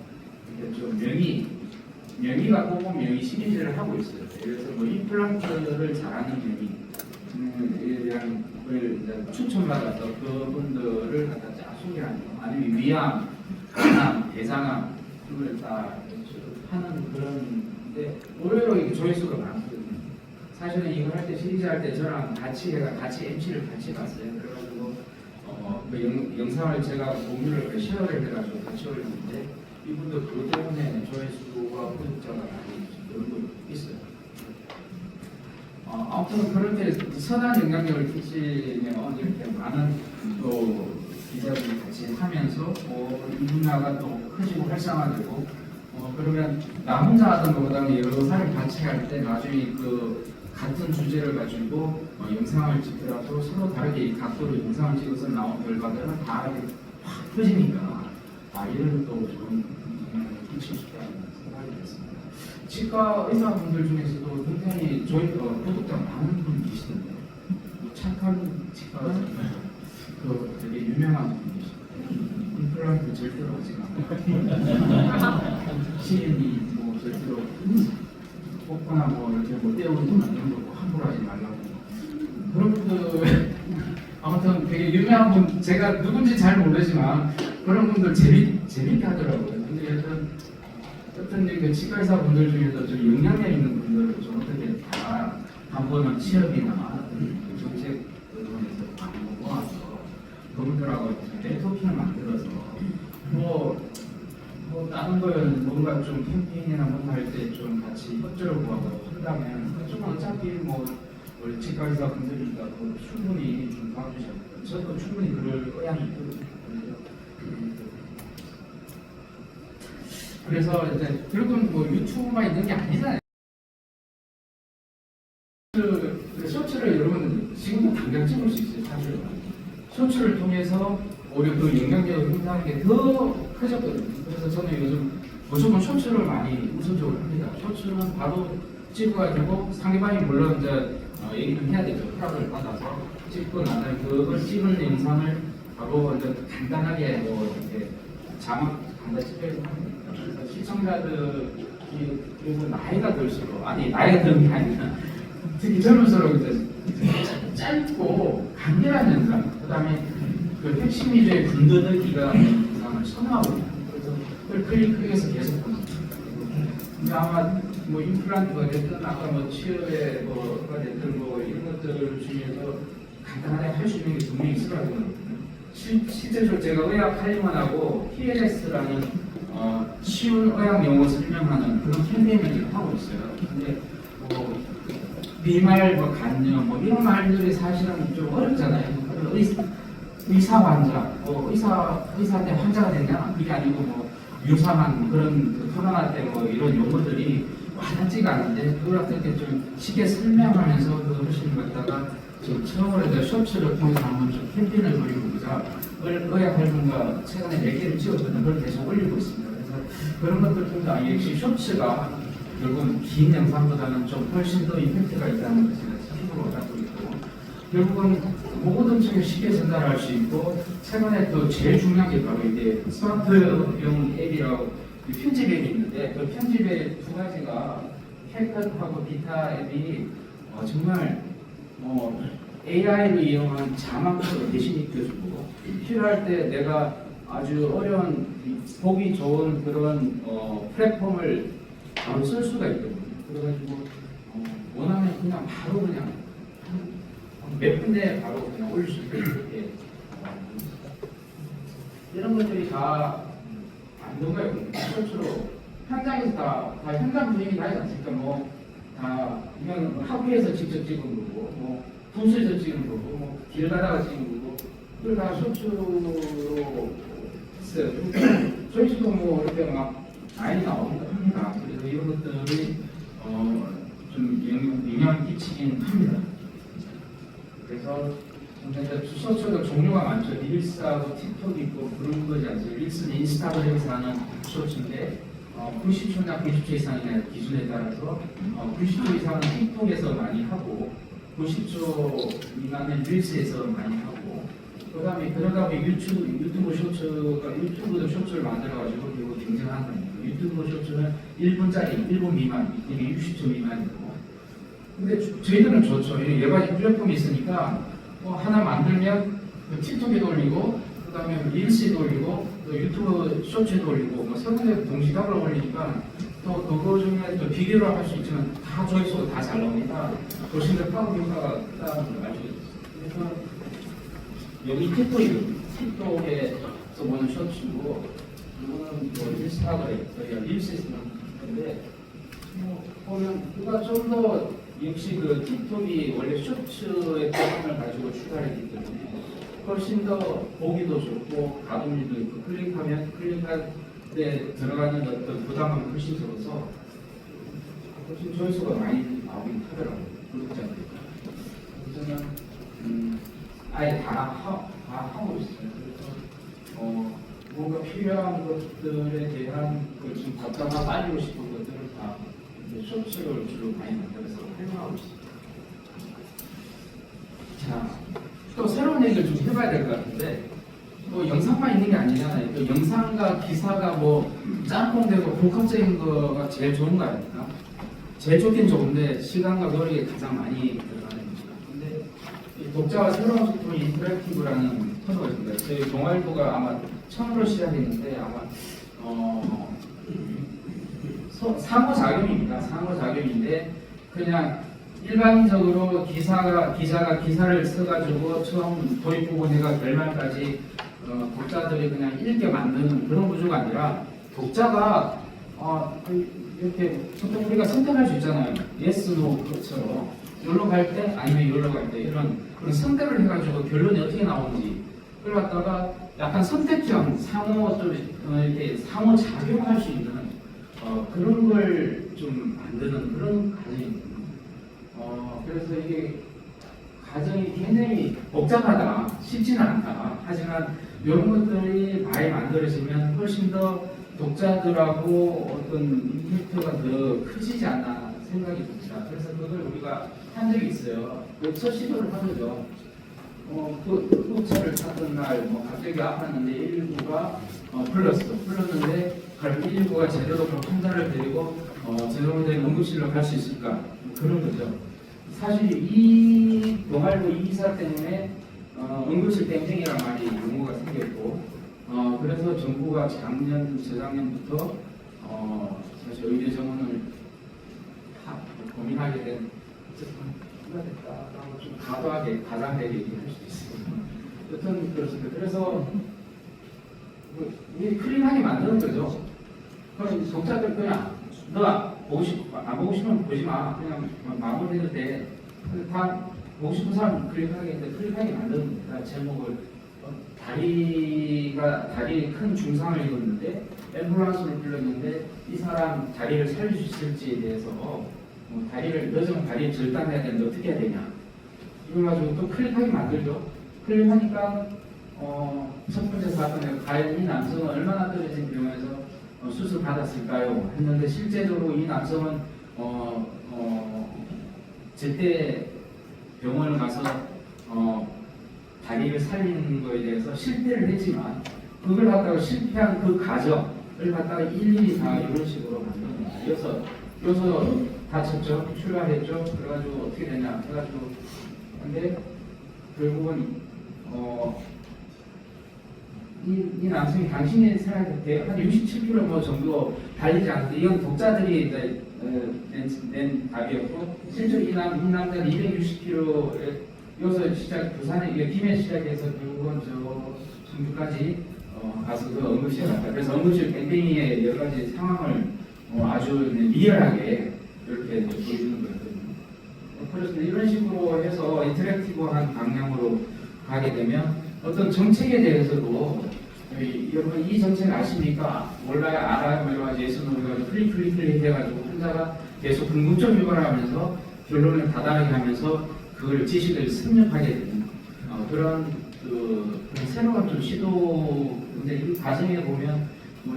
이렇게 좀 명의가 꼭 명의 시리즈를 하고 있어요. 그래서 뭐 임플란트를 잘하는 명의 이런 걸 추천받아서 그분들을 갖다 쫙 소개하는 거, 아니면 위암, 간암, 대장암 이걸 다 하는 그런데 의외로 이게 조회수가 많거든요. 사실은 이거 할 때 시리즈 할 때 저랑 같이 MC를 같이 봤어요. 그래가지고 그 영상을 제가 공유를 쉐어를 해가지고 같이 올렸는데 이분도 그것 때문에 조회수와 구독자가 많이 늘고 있어요. 아무튼 그렇게 선한 영향력을 끼치면 이렇게 많은 또 기자들이 같이 하면서 이 분야가 또 커지고 활성화되고 그러면 나 혼자 하던 것보다는 여러 사람 같이 할 때 나중에 그 같은 주제를 가지고 영상을 찍더라도 서로 다르게 이 각도로 영상을 찍어서 나온 결과들은 다 이렇게 확 퍼지니까 이런 또 좋은 영향을 끼칠 수 있다는 생각이 됐습니다. 치과 의사분들 중에서도 굉장히 저희 구독자 많은 분 계시던데 착한 치과 그 되게 유명한 분 계시던데 임플란트 절대로 하지 마. 시인이 뭐 절대로 뽑거나 뭐 이렇게 뭐 떼우는 이런 거 함부로 하지 말라고 그런 분들 아무튼 되게 유명한 분 제가 누군지 잘 모르지만 그런 분들 재밌게 하더라고요. 근데 어떤 그 치과의사 분들 중에서 좀 영향력 있는 분들을 좀 어떻게 다 한 번은 취업이나 정책 의원에서 많이 모아서 그분들하고 네트워킹을 만들어서 뭐 다른 거는 뭔가 좀 캠페인이나 뭔가 할 때 좀 같이 협조를 구하고 한다면 좀 어차피 뭐 우리 치과의사 분들이니까 충분히 좀 도와주셨고 저도 충분히 그럴 의향이 있거든요. 그래서 이제 결국은 뭐 유튜브만 있는 게 아니잖아요. 쇼츠를 여러분 지금도 당장 찍을 수 있어요. 사실 쇼츠를 통해서 오히려 그 영향력을 행사하는 게 더 커졌거든요. 그래서 저는 요즘 무조건 쇼츠를 많이 우선적으로 합니다. 쇼츠는 바로 찍어가지고 상대방이 물론 이제 얘기는 해야 되죠. 허락을 받아서 찍고 나서 그걸 찍은 영상을 바로 이제 간단하게 뭐 이렇게 자막 간단하게 그래서 시청자들이 그래서 나이가 들수록 아니 나이가 드는 게 아니라 특히 젊을수록 이제 짧고 간결한 영상 그다음에 그 핵심 위주의 군더더기가 영상을 선호하거든요. 그래서 그걸 클릭해서 계속 보는 거예요. 근데 아마 뭐 임플란트가 됐든 아까 뭐 치료의 뭐가 됐든 뭐 이런 것들 중에서 간단하게 할 수 있는 게 분명히 있을 거라고 생각합니다. 실제로 제가 의학 할머니하고 PLS라는 쉬운 의학 용어 설명하는 그런 캠페인을 하고 있어요. 근데 뭐 비말, 뭐 간염, 뭐 이런 말들이 사실은 좀 어렵잖아요. 의사 환자, 의사한테 환자가 됐냐? 이게 아니고 뭐 유사한 그런 그 코로나 때 뭐 이런 용어들이 와닿지가 않은데 그걸 어떻게 좀 쉽게 설명하면서 그 훨씬 갖다가 지금 처음으로 이제 쇼츠를 통해서 한번 좀 캠페인을 돌리고자 의학 활동가 최근에 4개를 찍었거든요. 그걸 계속 올리고 있습니다. 그래서 그런 것들 통해서 역시 쇼츠가 결국은 긴 영상보다는 좀 훨씬 더 임팩트가 있다는 것을 피부로 갖고 있고 결국은 모든 쪽에 쉽게 전달할 수 있고 최근에 또 제일 중요한 게 바로 이제 스마트용 앱이라고 편집 앱이 있는데 그 편집 앱 두 가지가 캡컷하고 비타 앱이 정말 AI를 이용한 자막으로 대신 익혀주고 필요할 때 내가 아주 어려운 보기 좋은 그런 플랫폼을 바로 쓸 수가 있거든요. 그래가지고 원하면 그냥 바로 그냥 몇 분 내에 바로 그냥 올릴 수 있게 이런 것들이 다 만든 거예요. 실제로 현장에서 다 현장 분위기 나지 않습니까? 다 그냥 학교에서 직접 찍은 거고, 뭐 부스에서 찍은 거고, 뭐 길 가다가 찍은 거고, 그걸 다 쇼츠로 했어요. 저희도 뭐 이렇게 막 많이 나옵니다. 그래서 이런 것들이 좀 영향을 끼치긴 합니다. 그래서 쇼츠가 종류가 많죠. 릴스하고 틱톡이 있고 그런 거지 않습니까? 릴스는 인스타그램에서 하는 쇼츠인데 90초나 90초 이상의 기준에 따라서 90초 이상은 틱톡에서 많이 하고 90초 미만은 릴스에서 많이 하고 그다음에 그러다 보니 유튜브 쇼츠가 유튜브도 쇼츠를 만들어가지고 그리고 경쟁하는 겁니다. 유튜브 쇼츠는 1분짜리 1분 미만 이게 60초 미만이고 근데 저희들은 좋죠. 여러 가지 플랫폼이 있으니까 하나 만들면 틱톡에도 올리고 그다음에 릴스에도 올리고 또 유튜브 쇼츠에도 올리고 뭐 세 군데 동시다발로 올리니까 또 그거 중에 또 비교를 할 수 있지만 다 조회수가 다 잘 나오니까 훨씬 더 파급 효과가 있다는 걸 알고 있어요. 그래서 여기 틱톡에서 보는 쇼츠고 이거는 뭐 인스타그램 저희가 릴스에서 보는 건데 보면 그가 좀 더 역시 그 틱톡이 원래 쇼츠의 패턴을 가지고 출발했기 때문에 훨씬 더 보기도 좋고 가동률도 있고 클릭할 때 들어가는 어떤 부담감이 훨씬 적어서 훨씬 조회수가 많이 나오긴 하더라고요. 구독자들이. 그래서 아예 다 하고 있어요. 그래서 뭔가 필요한 것들에 대한 걸 지금 답답하고 알리고 싶은 것들을 다 쇼츠를 주로 많이 만들어서 활용하고 있습니다. 자, 또 새로운 얘기를 좀 해봐야 될 것 같은데 또 영상만 있는 게 아니잖아요. 또 영상과 기사가 뭐 짬뽕되고 복합적인 거가 제일 좋은 거 아닙니까? 제일 좋긴 좋은데 시간과 노력이 가장 많이 들어가는 거죠. 근데 이 독자와 새로운 소통 인터랙티브라는 코너가 있습니다. 저희 동아일보가 아마 처음으로 시작했는데 아마 상호작용입니다. 상호작용인데 그냥 일반적으로 기자가 기사를 써가지고 처음 도입 부분에가 결말까지 독자들이 그냥 읽게 만드는 그런 구조가 아니라 독자가 이렇게 보통 우리가 선택할 수 있잖아요. yes, no 그처럼 여기로 갈 때 아니면 여기로 갈 때 이런 그런 선택을 해가지고 결론이 어떻게 나오는지 그걸 갖다가 약간 선택형 이렇게 상호 작용할 수 있는 그런 걸 좀 만드는 그런 과정입니다. 그래서 이게 과정이 굉장히 복잡하다, 쉽지는 않다. 하지만 이런 것들이 많이 만들어지면 훨씬 더 독자들하고 어떤 임팩트가 더 커지지 않나 생각이 듭니다. 그래서 그걸 우리가 한 적이 있어요. 첫 시도를 한 거죠. 그 응급차를 탔던 날 갑자기 아팠는데 119가 불렀는데 119가 제대로 환자를 데리고 제대로 된 응급실로 갈 수 있을까? 그런 거죠. 사실 이 동아일보 이 기사 때문에 응급실 땡땡이라는 말이 용어가 생겼고 그래서 정부가 재작년부터 사실 의대 정원을 고민하게 된 누가 됐다라고 좀 과도하게 얘기할 수도 있습니다. 여튼 그렇습니다. 그래서 이 클린하게 만드는 거죠. 그럼 독자들 그냥 너가 안 보고 싶으면 보지 마. 그냥 마무리해도 돼. 다 보고 싶은 사람 클릭하게 만드는 겁니다. 제목을 다리에 큰 중상을 입었는데 앰뷸런스를 불렀는데 이 사람 다리를 살릴 수 있을지에 대해서 늦으면 다리를 절단해야 되는데 어떻게 해야 되냐 이걸 가지고 또 클릭하게 만들죠. 클릭하니까 첫 번째 사건에 과연 이 남성은 얼마나 떨어진 병원에서 수술 받았을까요? 했는데 실제적으로 이 남성은 제때 병원을 가서 다리를 살리는 거에 대해서 실패를 했지만 그걸 갖다가 실패한 그 과정을 갖다가 일일이 다 이런 식으로 만드는 거예요. 여기서 다쳤죠, 출혈했죠. 그래가지고 어떻게 되냐 해가지고 근데 결국은 이 남성이 당신의 생각할 때한 67km 정도 달리지 않는데 이건 독자들이 이제 낸 답이었고 실제로 이 남자는 260km에 여기서 부산에 김해 시작해서 결국은 저 청주까지 가서 그 응급실에 갔다. 그래서 응급실 뱅뱅이의 여러 가지 상황을 아주 리얼하게 이렇게 보여주는 거거든요. 그래서 이런 식으로 해서 인터랙티브한 방향으로 가게 되면 어떤 정책에 대해서도 여러분 이 정책 아십니까? 몰라요? 알아요? 여러 가지 예술을 해가지고 클릭 해가지고 환자가 계속 궁금증 유발을 하면서 결론을 다다르게 하면서 그걸 지식을 습nhập 하게 되는 그런 새로운 좀 시도. 근데 이 과정에 보면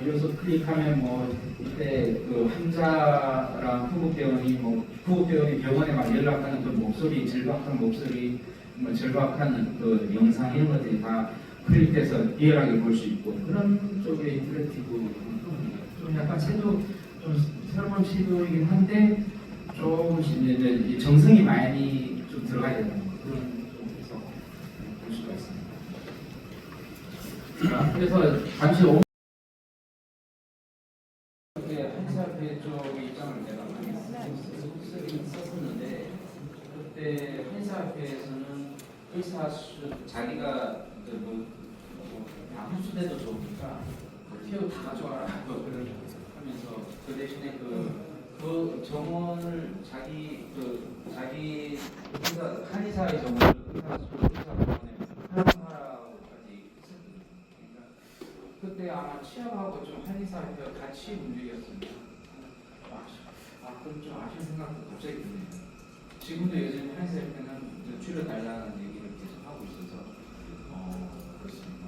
여기서 클릭하면 이때 그 환자랑 구급대원이 병원에 막 연락하는 그 목소리, 절박한 목소리, 절박한 그 영상 이런 것들이 다 클릭돼서 리얼하게 볼 수 있고 그런 쪽의 인터랙티브 좀 약간 좀 새로운 시도이긴 한데 조금씩 이제 정성이 많이 좀 들어가야 되는 그런 쪽에서 볼 수가 있습니다. 그래서 잠시 한의사협회 쪽의 입장을 내가 많이 썼었는데 그때 한의사협회에서는 자기가 흡수돼도 좋으니까 튀어 다 가져와라 하면서 그 대신에 그 정원을 자기 한의사의 정원을 의사병원에 활용하라고까지 했습니다. 그때 아마 취업하고 좀 한의사협회가 같이 움직였습니다. 그럼 좀 아쉬운 생각도 갑자기 드네요. 지금도 요즘 한의사협회는 줄여달라는 얘기를 계속 하고 있어서 그렇습니다.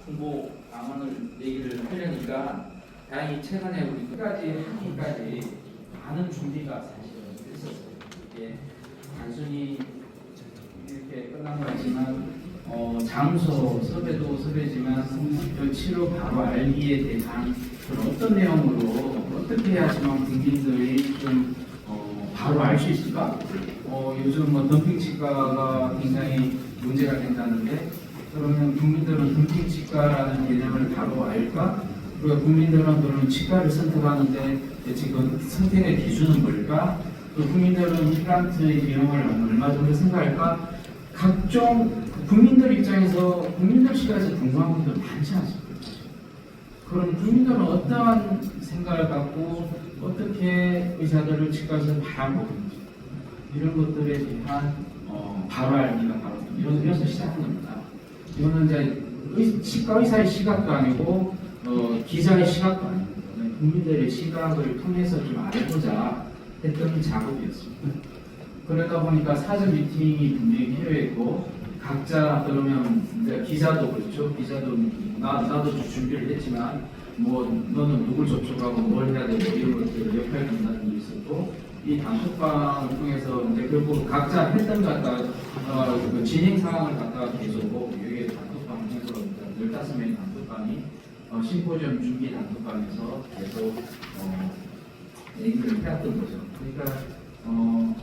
홍보 방안을 얘기를 하려니까 다행히 최근에 우리 끝까지 하기까지 많은 준비가 사실은 있었어요. 이게 단순히 이렇게 끝난 것 같지만 장소 섭외도 섭외지만 그 치료 바로 알기에 대한 어떤 내용으로 어떻게 해야지만 국민들이 좀 바로 알 수 있을까? 요즘 덤핑 치과가 굉장히 문제가 된다는데 그러면 국민들은 덤핑 치과라는 개념을 바로 알까? 그리고 국민들은 그러면 치과를 선택하는데 지금 선택의 기준은 뭘까? 또 국민들은 임플란트의 비용을 얼마 정도 생각할까? 각종 국민들 입장에서 국민들 시각에서 궁금한 분들 많지 않습니까? 그럼 국민들은 어떠한 생각을 갖고 어떻게 의사들을 치과에서 바라보고 있는지 이런 것들에 대한 바로 알기가 바로 이래서 시작한 겁니다. 이거는 이제 치과 의사의 시각도 아니고 기자의 시각도 아니고 국민들의 시각을 통해서 좀 알고자 했던 작업이었습니다. 그러다 보니까 사전 미팅이 분명히 필요했고 각자 그러면 이제 기자도 그렇죠. 기자도 나도 준비를 했지만 너는 누굴 접촉하고 뭘 해야 되고 이런 것들 역할 분담이 있었고 이 단톡방을 통해서 이제 결국 각자 했던 갖다 그 진행 상황을 갖다가 계속 여기 단톡방을 통해서 15명의 단톡방이 심포지엄 준비 단톡방에서 계속 얘기를 해왔던 거죠. 그러니까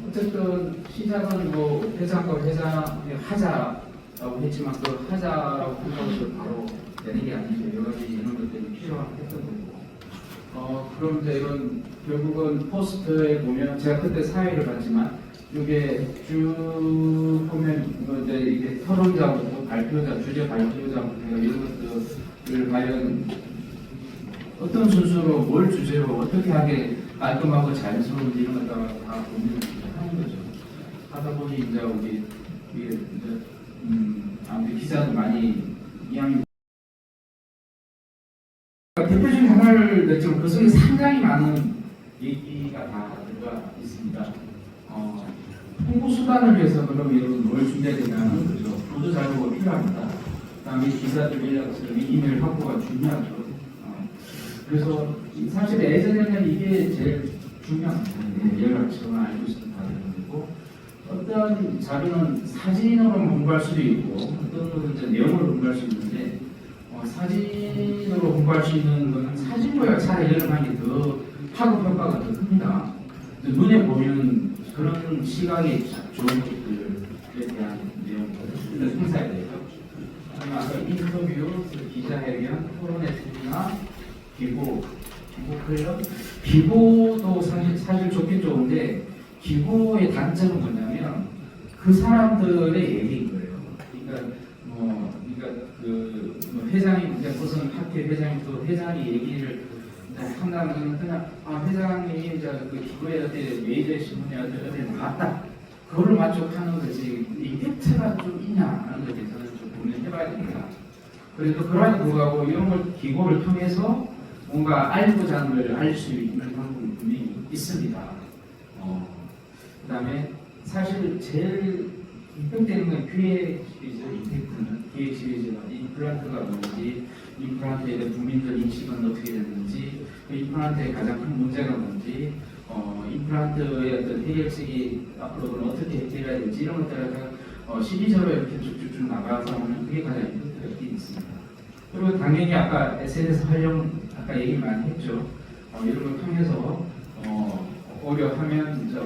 어쨌든 시작은 뭐 회장과 회장 하자라고 했지만 그 하자라고 한 것을 바로 되는 게 아니죠. 여러 가지 이런 것들이 필요했던 거고. 그럼 이제 이런 결국은 포스트에 보면 제가 그때 사회를 봤지만 이게 쭉 보면 뭐 이제 이게 토론자부터 발표자, 주제 발표자부터 이런 것들을 과연 어떤 순서로 뭘 주제로 어떻게 하게 깔끔하고 자연스러운지 이런 것들을 다 고민을 하는 거죠. 하다 보니 이제 우리 이게 이제 아무튼 기자도 많이 이양이 대표적인 하나를 냈지만 그 속에 상당히 많은 얘기가 다 들어가 있습니다. 홍보 수단을 위해서 그럼 이런 뭘 준비해야 되냐는 거죠. 보도 자료가 필요합니다. 그다음에 기자들 연락처럼 이메일 확보가 중요하죠. 그래서 사실 예전에는 이게 제일 중요한 거예요. 연락처나 알고 있으면 다 되는 거고 어떤 자료는 사진으로 홍보할 수도 있고 어떤 것은 이제 내용으로 홍보할 수 있는데 사진으로 홍보할 수 있는 것은 사진보다 차라리 연락하는 게 더 파급 효과가 더 큽니다. 눈에 보이는 그런 시각이 좋은 것들에 대한 내용을 행사해야 되죠. 아까 인터뷰, 기자회견, 토론회 특이나 기고 클럽, 기고도 사실 좋긴 좋은데 기고의 단점은 뭐냐면 그 사람들의 얘기인 거예요. 그러니까 그 회장이 이제 무슨 학회 회장이 또 회장이 얘기를 한다는 건 그냥 회장님이 이제 그 기고에 어디 메이저 신문에 어디 나왔다 그걸로 만족하는 거지 이펙트가 좀 있냐 하는 것에 대해서는 좀 고민해봐야 됩니다. 그래도 그러한 불구하고 이런 걸 기고를 통해서 뭔가 알고자 하는 걸 알 수 있는 방법이 분명히 있습니다. 그다음에 사실 제일 임팩트되는 건 기획이죠. 임팩트는 기획 시리즈가 임플란트가 뭔지, 임플란트에 대한 국민들 인식은 어떻게 됐는지, 그 임플란트의 가장 큰 문제가 뭔지, 임플란트의 어떤 해결책이 앞으로는 어떻게 해결해야 될지 이런 것들을 시리즈로 이렇게 쭉쭉쭉 나가서 하면 그게 가장 임팩트가 있습니다. 그리고 당연히 아까 SNS 활용 아까 얘기 많이 했죠. 이런 걸 통해서 오려하면 이제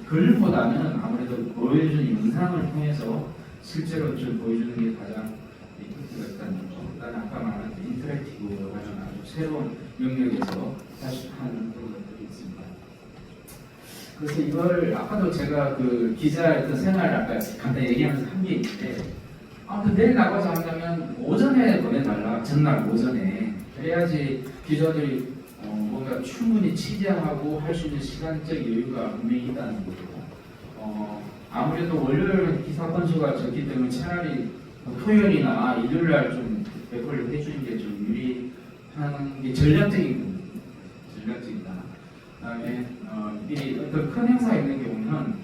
글보다는 아무래도 보여주는 영상을 통해서 실제로 좀 보여주는 게 가장 이펙트가 있다는 거죠. 일단 아까 말한 인터랙티브라는 아주 새로운 영역에서 다시 하는 그런 것들이 있습니다. 그래서 이걸 아까도 제가 그 기자의 생활 아까 간단히 얘기하면서 한 게 있는데 내일 나가서 한다면 오전에 보내달라. 전날 오전에. 그래야지 기자들이 뭔가 충분히 취재하고 할 수 있는 시간적 여유가 분명히 있다는 거고 아무래도 월요일 기사 건수가 적기 때문에 차라리 토요일이나 일요일 날 좀 배포를 해주는 게 좀 유리한 게 전략적이다. 그다음에 이 어떤 큰 행사 있는 경우는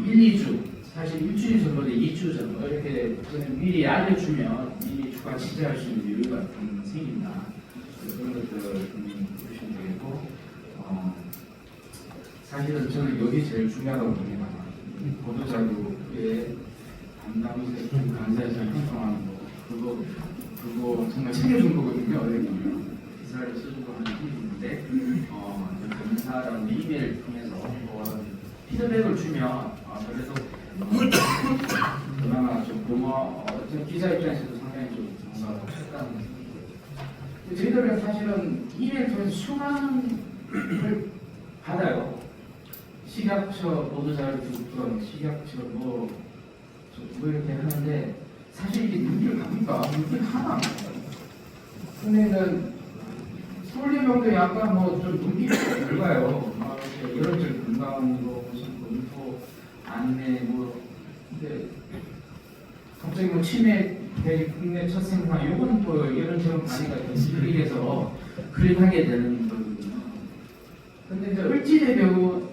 1, 2주 사실 일주일 전보다 2주 전부 이렇게 미리 알려주면 미리 추가 취재할 수 있는 여유가 좀 생긴다. 그런 것들을 보시면 되겠고 사실은 저는 여기 제일 중요하다고 봅니다. 보도자료의 담당세 강사에서 형성하는 거 그거 정말 챙겨준 거거든요. 어떻게 보면 기사를 쓰고 하는 힘이 있는데 감사라는 이메일 통해서 피드백을 주면 그래도 그나마 좀 기자 입장에서도 상당히 좀 뭔가 했다는 거죠. 저희들은 사실은 이메일 통해서 수많은 걸 받아요. 식약처 보도자료 두 건, 식약처 뭐 이렇게 하는데 사실 이게 눈길 갑니까? 눈길 하나 안 가요. 근데는 서울대병도 약간 좀 눈길이 잘 가요. 이런저런 건강으로 무슨 검토 안내 근데 갑자기 치매 대립 국내 첫 생산 요건 또 이런저런 단위가 클릭해서 클릭하게 되는 거거든요. 근데 이제 을지대병원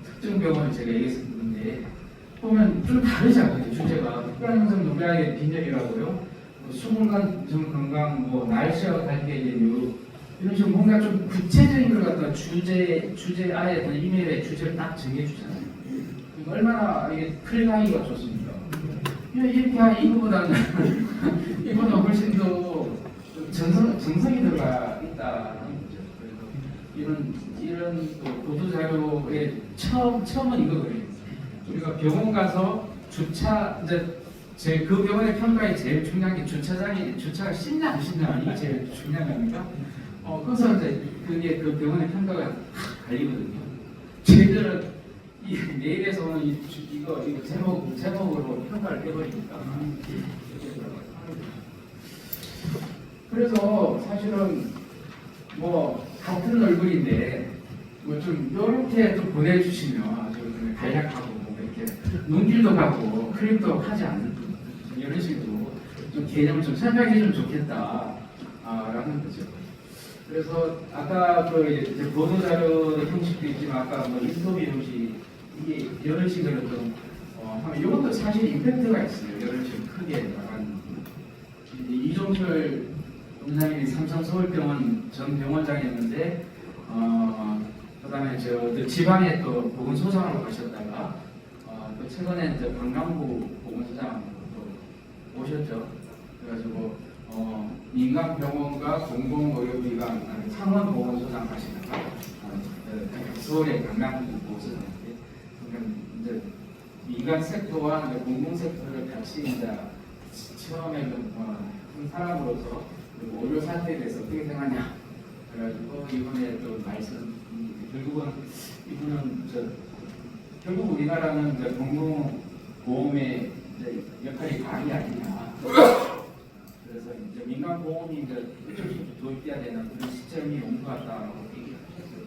특정 병원을 제가 얘기했었는데 보면 좀 다르지 않거든요. 주제가 특별한 현상 노래하게 빈혈이라고요. 수분관 좀 건강 날씨와 관계된 이런 식으로 뭔가 좀 구체적인 걸 갖다 주제 아예 그 이메일의 주제를 딱 정해주잖아요. 그러니까 얼마나 이게 클릭하기가 좋습니까? 이렇게 한 이거보다는 이거보다 훨씬 더 정성이 들어가 있다는 거죠. 그래서 이런 또 보도 자료의 처음은 이거거든요. 우리가 병원 가서 주차 이제 제 그 병원의 평가에 제일 중요한 게 주차가 쉽냐 안 쉽냐 이게 제일 중요한 겁니까? 그래서 이제 그게 그 병원의 평가가 갈리거든요. 저희들은 이 메일에서 오는 이거 제목으로 평가를 해버리니까. 그래서 사실은 뭐 같은 얼굴인데 뭐 좀 이렇게 좀 보내주시면 아주 간략하고 뭐 이렇게 눈길도 가고 클릭도 하지 않는 이런 식으로 좀 개념을 좀 설명해 주면 좋겠다라는 거죠. 그래서 아까 그 이제 보도 자료 형식도 있지만 아까 뭐 인터뷰 형식 이게 이런 식으로 좀 하면 이것도 사실 임팩트가 있어요. 이런 식으로 크게 나간 이종철 원장님이 삼성 서울병원 전 병원장이었는데 그다음에 저 지방에 또 보건소장으로 가셨다가 또 최근에 이제 강남구 보건소장으로 또 오셨죠. 그래가지고 민간병원과 공공의료기관 창원 보건소장 가시다가 서울의 강남구 보건소장인데 이제 민간 섹터와 공공 섹터를 같이 이제 처음에 한 사람으로서 의료 상태에 대해서 어떻게 생각하냐 그래가지고 이번에 또 말씀 결국은 이분은 결국 우리나라는 이제 공공보험의 이제 역할이 강이 아니냐. 그래서 이제 민간보험이 이제 어쩔 수 없이 도입돼야 되는 그런 시점이 온 것 같다라고 얘기를 하셨어요.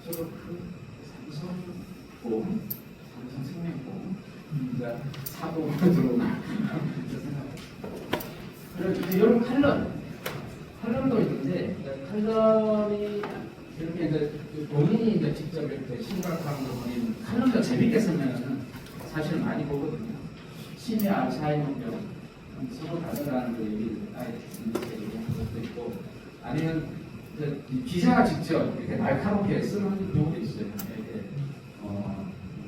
저도 그 삼성보험, 삼성생명보험, 이제 사보험으로 들어오나 그래서 이런 칼럼도 있는데 칼럼이 이렇게 이제 본인이 이제 직접 이렇게 심각한 거 보면 칼럼도 재밌게 쓰면 사실 많이 보거든요. 심해 알츠하이머병 서로 다르다는 거 얘기를 아예 얘기한 것도 있고 아니면 기자가 직접 이렇게 날카롭게 쓰는 경우도 있어요.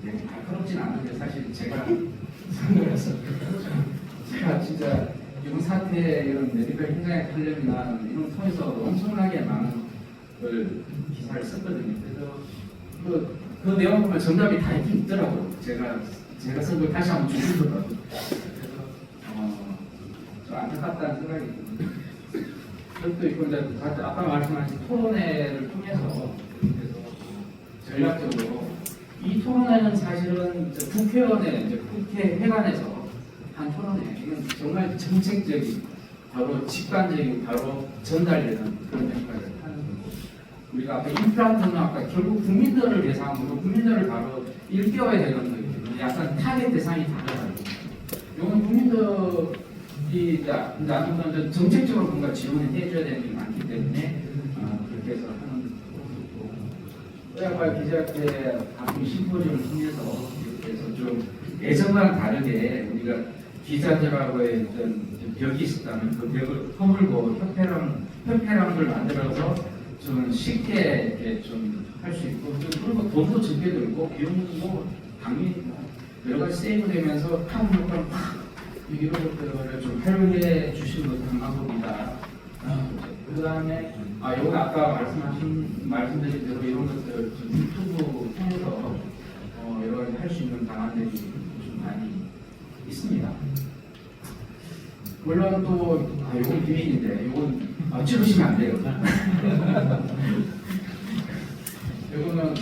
이렇게 날카롭진 않은데 사실 제가 생각해서 제가 진짜 이런 사태의 이런 메디컬 현장의 칼럼이나 이런 통해서 엄청나게 많은 걸 기사를 썼거든요. 그래서 그 내용 보면 정답이 다 있긴 있더라고요. 제가 쓴 걸 다시 한번 주시더라고요. 그래서 좀 안타깝다는 생각이 듭니다. 그것도 있고 이제 아까 말씀하신 토론회를 통해서 그래서 전략적으로 이 토론회는 사실은 국회의원의 국회회관에서 한 토론회 이건 정말 정책적인 바로 직관적인 바로 전달되는 그런 역할을 하는 거고 우리가 아까 임플란트는 아까 결국 국민들을 대상으로 국민들을 바로 일깨워야 되는 거예요. 약간 타겟 대상이 다르다고. 이건 국민들이 나는 정책적으로 뭔가 지원을 해줘야 되는 게 많기 때문에 그렇게 해서 하는 거고. 의학과 기자학회 가끔 심포지엄을 통해서 이렇게 해서 좀 예전과는 다르게 우리가 기자들하고의 어떤 벽이 있었다면 그 벽을 허물고 협회랑을 만들어서 좀 쉽게 이렇게 좀 할 수 있고 그리고 돈도 적게 들고 비용도 당연히 여러 가지 세이브 되면서 한 효과를 막 이런 것들을 좀 활용해 주시는 것도 한 방법이다. 그 다음에 이건 아까 말씀드린 대로 이런 것들 좀 유튜브 통해서 여러 가지 할 수 있는 방안들이 좀 많이 있습니다. 물론 또 이건 비밀인데 이건 찍으시면 안 돼요. 이거는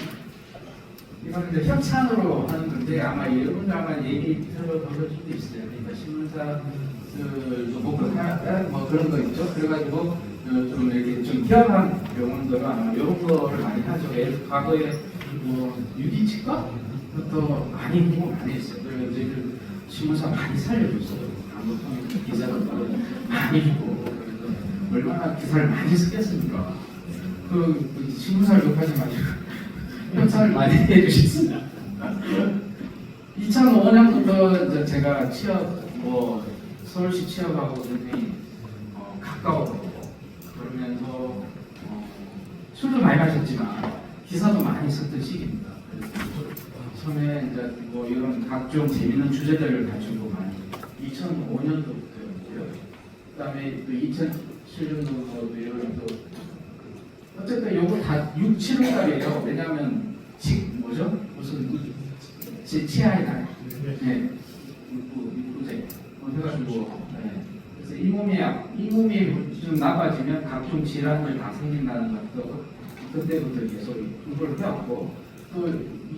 이제 협찬으로 하는 건데 아마 여러분들 아마 얘기 들어볼 수도 있어요. 그러니까 신문사들도 뭐 그런 거 있죠. 그래가지고 좀 이렇게 좀 희한한 병원들은 아마 이런 거를 많이 하죠. 과거에 뭐 유기치과부터 많이 공부 많이 했어요. 그래서 저희들 신문사 많이 살려줬어요. 아무튼 기사를 많이 주고 얼마나 기사를 많이 쓰겠습니까? 그 신문사를 욕하지 마시고 협찬을 많이 해주셨습니다. 2005년부터 제가 서울시 취업하고 굉장히 가까웠고 그러면서 술도 많이 마셨지만 기사도 많이 썼던 시기입니다. 그래서 처음에 이제 뭐 이런 각종 재밌는 주제들을 가지고 많이 2005년도부터였고요. 그다음에 또 2007년도도 이런 또 어쨌든 요거 다 6, 7월달이에요. 왜냐하면 뭐죠? 무슨 치아의 날, 네, 입구제 해가지고 네. 그래서 이 몸이 좀 나빠지면 각종 질환을 다 생긴다는 것도 그때부터 계속 공부를 해왔고 또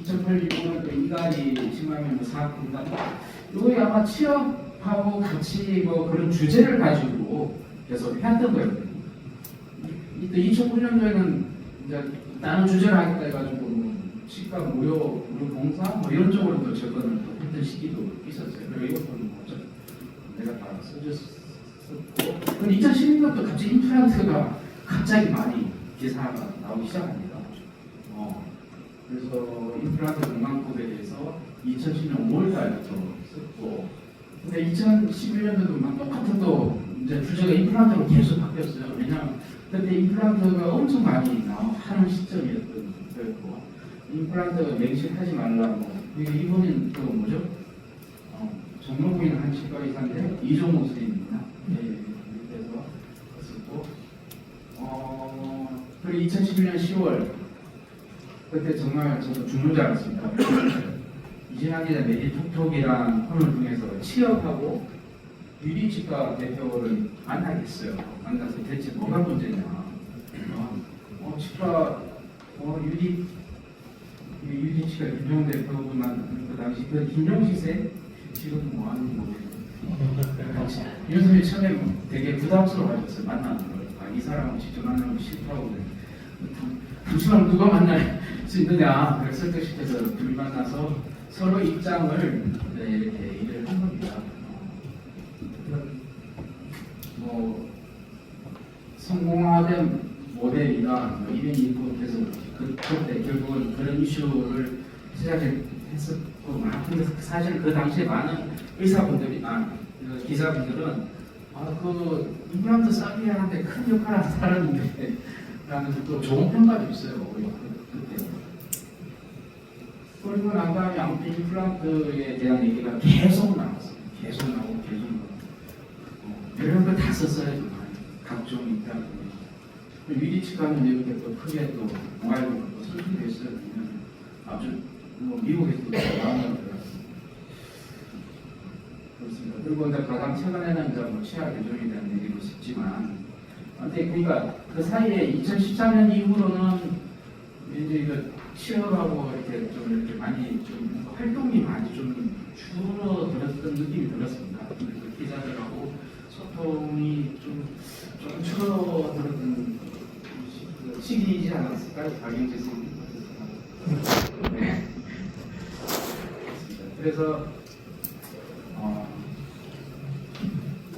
2008년 이후로는 또 이간이 심하면 사학분담 이거 아마 취업하고 같이 뭐 그런 주제를 가지고 계속 해왔던 거예요. 또 2009년도에는 이제 다른 주제를 하겠다 해가지고 뭐 치과 무료 봉사 뭐 이런 쪽으로도 접근을 또 했던 시기도 있었어요. 그리고 이것도 뭐죠? 내가 다 써줬었고. 근데 2016년도 갑자기 임플란트가 갑자기 많이 기사가 나오기 시작합니다. 그래서 임플란트 건강법에 대해서 2010년 5월달부터 썼고, 근데 2011년도도 막 똑같은 또 이제 주제가 임플란트로 계속 바뀌었어요. 왜냐하면 그때 임플란트가 엄청 많이 하는 시점이었던 거였고, 임플란트 맹신하지 말라고. 이분은 또 뭐죠? 정로부인 한 치과 의사인데 이종호 선생님입니다. 네, 그래서 썼고, 그리고 2011년 10월 그때 정말 저도 죽는 줄 알았습니다. 이진학 기자 메디톡톡이란 코너를 통해서 취업하고 유리치과 대표를 만나겠어요. 만나서 대체 뭐가 문제냐. 치과 유리치과 김종 대표분 만나는 그 당시 그 김종식 쌤 지금 뭐 하는지 모르겠어요. 이런 사람이 처음에 되게 부담스러워하셨어요. 만나는 걸. 이 사람은 직접 만나는 거 싫다고. 잠시만 누가 만날 수 있느냐. 그래서 설득시켜서 둘이 만나서 서로 입장을 이렇게 일을 한 겁니다. 뭐 성공화된 모델이나 뭐 이런 인구 계속 그때 결국은 그런 이슈를 시작했었고 근데 사실 그 당시에 많은 의사분들이 기자분들은 그 임플란트 싸게 하는데 큰 역할을 하는데 라는 또 좋은 평가도 있어요. 그때. 그리고 난 다음에 아무튼 임플란트에 대한 얘기가 계속 나왔어요. 계속 나오고. 이런 걸 다 썼어요. 각종 임플란트. 유리치과는 이렇게 또 크게 또 모바일로 설정되어 있어요. 아주 뭐 미국에서도 나온다고 들었습니다. 그렇습니다. 그리고 이제 가장 최근에는 이제 뭐 치아 교정에 대한 얘기도 썼지만, 근데 그러니까 그 사이에 2014년 이후로는 이제 이거 취업하고 이렇게 좀 이렇게 많이 좀 활동이 많이 좀 줄어들었던 느낌이 들었습니다. 그 기자들하고 소통이 좀 줄어들었던 시기이지 않았을까요? 박영재 선생님. 네. 그래서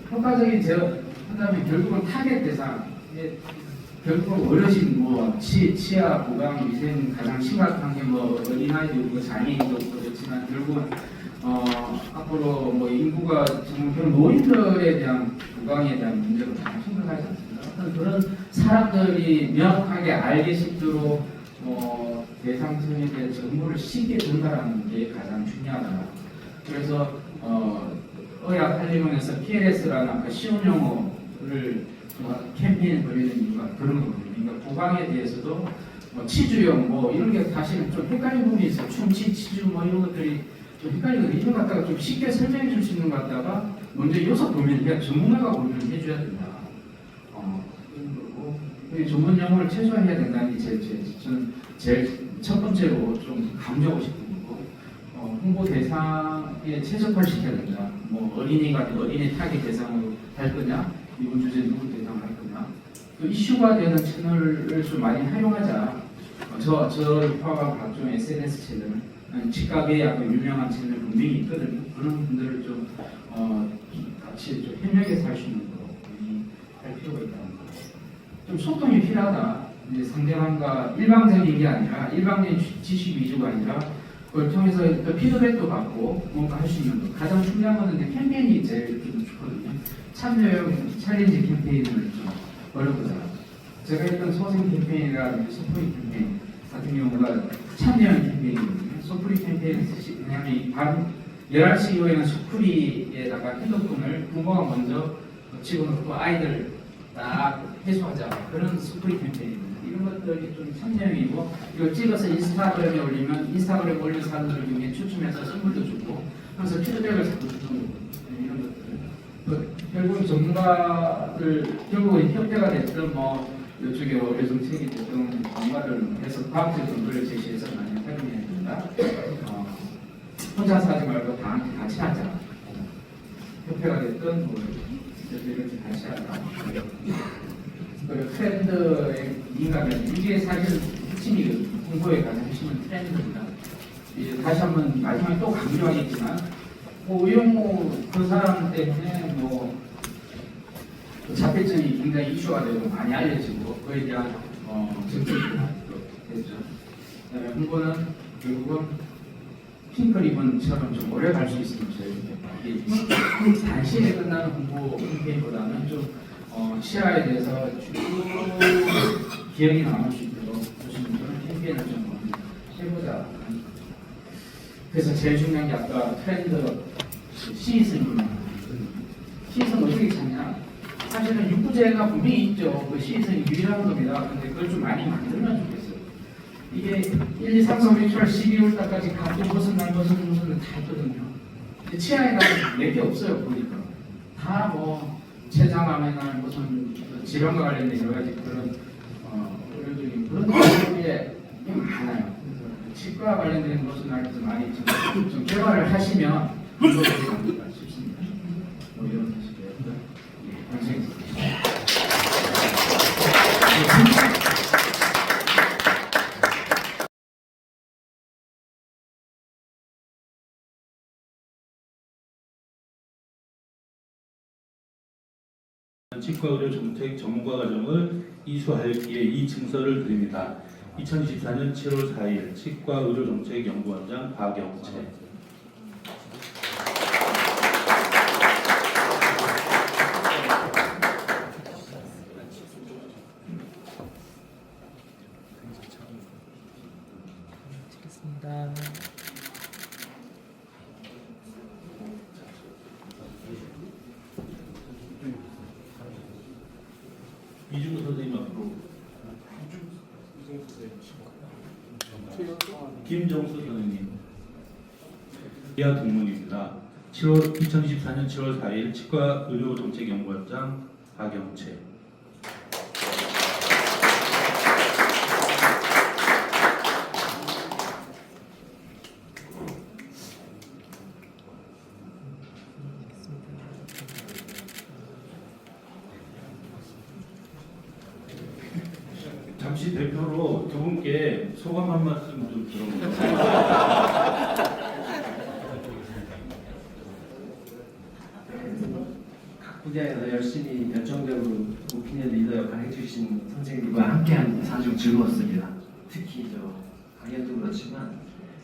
효과적인 제어 그다음에 결국은 타겟 대상, 결국은 어르신, 뭐 치아, 보강, 위생 가장 심각한 게 뭐 어린아이도 있고 장애인도 그렇지만 결국은 앞으로 뭐 인구가 정말 그런 노인들에 대한 보강에 대한 문제가 가장 심각하지 않습니까? 어떤 그런 사람들이 명확하게 알게 싶도록 대상성에 대한 정보를 쉽게 전달하는 게 가장 중요하다. 그래서 의학 한림원에서 PLS라는 아까 쉬운 용어를 캠페인을 벌이는 이유가 그런 거거든요. 그러니까 보강에 대해서도 치주형 뭐 이런 게 사실은 좀 헷갈리는 부분이 있어요. 충치, 치주 뭐 이런 것들이 좀 헷갈리거든요. 이런 거 갖다가 좀 쉽게 설명해 줄 수 있는 것 같다가 먼저 요소 보면 그냥 전문가가 보면 해줘야 된다. 그리고 전문 용어를 최소화해야 된다는 게 저는 제일 첫 번째로 좀 강조하고 싶은 거고, 홍보 대상에 최적화를 시켜야 된다. 뭐 어린이가 어린이 타깃 대상으로 할 거냐, 이번 주제 누구 대상으로 할 거냐. 또 이슈가 되는 채널을 좀 많이 활용하자. 저를 포함한 각종 SNS 채널, 직각에 약간 유명한 채널 분명히 있거든요. 그런 분들을 좀 같이 좀 협력해서 할 수 있는 거 할 필요가 있다는 거. 좀 소통이 필요하다. 이제 상대방과 일방적인 게 아니라 일방적인 지식 위주가 아니라 그걸 통해서 피드백도 받고 뭔가 할 수 있는 거. 가장 중요한 거는 캠페인이 제일 좀 좋거든요. 참여형 챌린지 캠페인을 좀 벌여보자. 제가 했던 소생 캠페인이라든지 소프리 캠페인 같은 경우가 참여형 캠페인이거든요. 소프리 캠페인 왜냐하면 이 밤 11시 이후에는 소프리에다가 핸드폰을 부모가 먼저 집어넣고 아이들 딱 해소하자 그런 소프리 캠페인입니다. 이런 것들이 좀 참여형이고 이걸 찍어서 인스타그램에 올리면 인스타그램 올린 사람들 중에 추첨해서 선물도 주고 그래서 피드백을 자꾸 주는 거거든요. 이런 것들 결국 전문가들 결국은 협회가 됐든 뭐 이쪽에 어뢰 정책이 됐든 전문가들 해서 과학적 근거를 제시해서 많이 활용해야 된다. 혼자서 하지 말고 다 같이 하자. 협회가 됐든 뭐 이렇게 같이 하자. 그리고 트렌드에 민감해. 이게 사실 핵심이 공부에 가장 핵심은 트렌드입니다. 다시 한번 마지막에 또 강조하겠지만 의용호 그 사람 때문에 뭐 자폐증이 굉장히 이슈가 되고 많이 알려지고 그에 대한 정책이 됐죠. 그다음에 홍보는 결국은 핑크 리본처럼 좀 오래 갈 수 있으면 좋겠다. 단시에 끝나는 홍보 캠페인보다는 좀 치아에 대해서 쭉 기억이 남을 수 있도록 보시는 그런 캠페인을 좀 해보자. 그래서 제일 중요한 게 아까 트렌드 시의성입니다. 시의성 어떻게 찾냐? 사실은 육부제가 분명히 있죠. 그 시의성이 유일한 겁니다. 근데 그걸 좀 많이 만들면 좋겠어요. 이게 1, 2, 3, 4, 5, 6, 7, 12월 달까지 각종 무슨 날 무슨 다 있거든요. 치아에 가면 몇 개 없어요. 보니까 다 뭐 췌장암이나 무슨 질환과 관련된 여러 가지 그런 의료적인 그런 것들이 많아요. 그래서 치과 관련된 것은 알아서 많이 좀 개발을 하시면 이것이 아닐까 싶습니다. 뭐 이런 사실이에요. 감사합니다. 치과의료 정책 전문가 과정을 이수할 기에 이 증서를 드립니다. 2024년 7월 4일 치과의료정책연구원장 박영채. 찍겠습니다. 이준호 선생님 앞으로. 김정수 선생님. 이하 동문입니다. 2024년 7월 4일 치과의료정책연구원장 박영채. 잠시 대표로 두 분께 소감 한 말씀 좀 들어보겠습니다. 각 분야에서 열심히 열정적으로 목표의 리더 역할 해주신 선생님과 함께한 사주 즐거웠습니다. 특히 저 강연도 그렇지만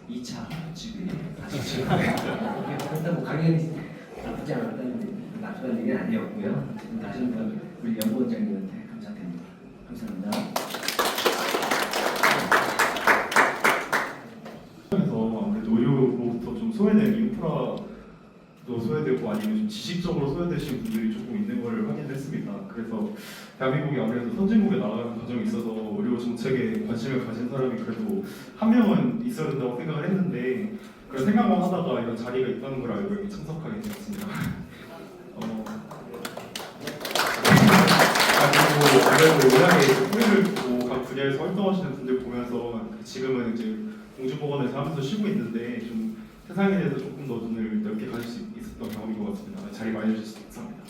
2차 집이 다시 일단 뭐 강연이 나쁘지 나쁘다는 얘기는 아니었고요. 다시 한번 우리 연구원장님한테 감사드립니다. 감사합니다. 아무래도 의료로부터 좀 소외된 인프라도 소외되고 아니면 좀 지식적으로 소외되신 분들이 조금 있는 걸 확인했습니다. 그래서 대한민국이 아무래도 선진국에 나아가는 과정에 있어서 의료 정책에 관심을 가진 사람이 그래도 한 명은 있어야 된다고 생각을 했는데 그런 생각만 하다가 이런 자리가 있다는 걸 알고 여기 참석하게 되었습니다. 그리고 아무래도 의학의 뿌리를 두고 각 분야에서 활동하시는 분들 보면서 지금은 이제 공주보건에서 하면서 쉬고 있는데 좀 세상에 대해서 조금 더 눈을 넓게 가질 수 있었던 경험인 것 같습니다. 자리 많이 해주셔서 감사합니다.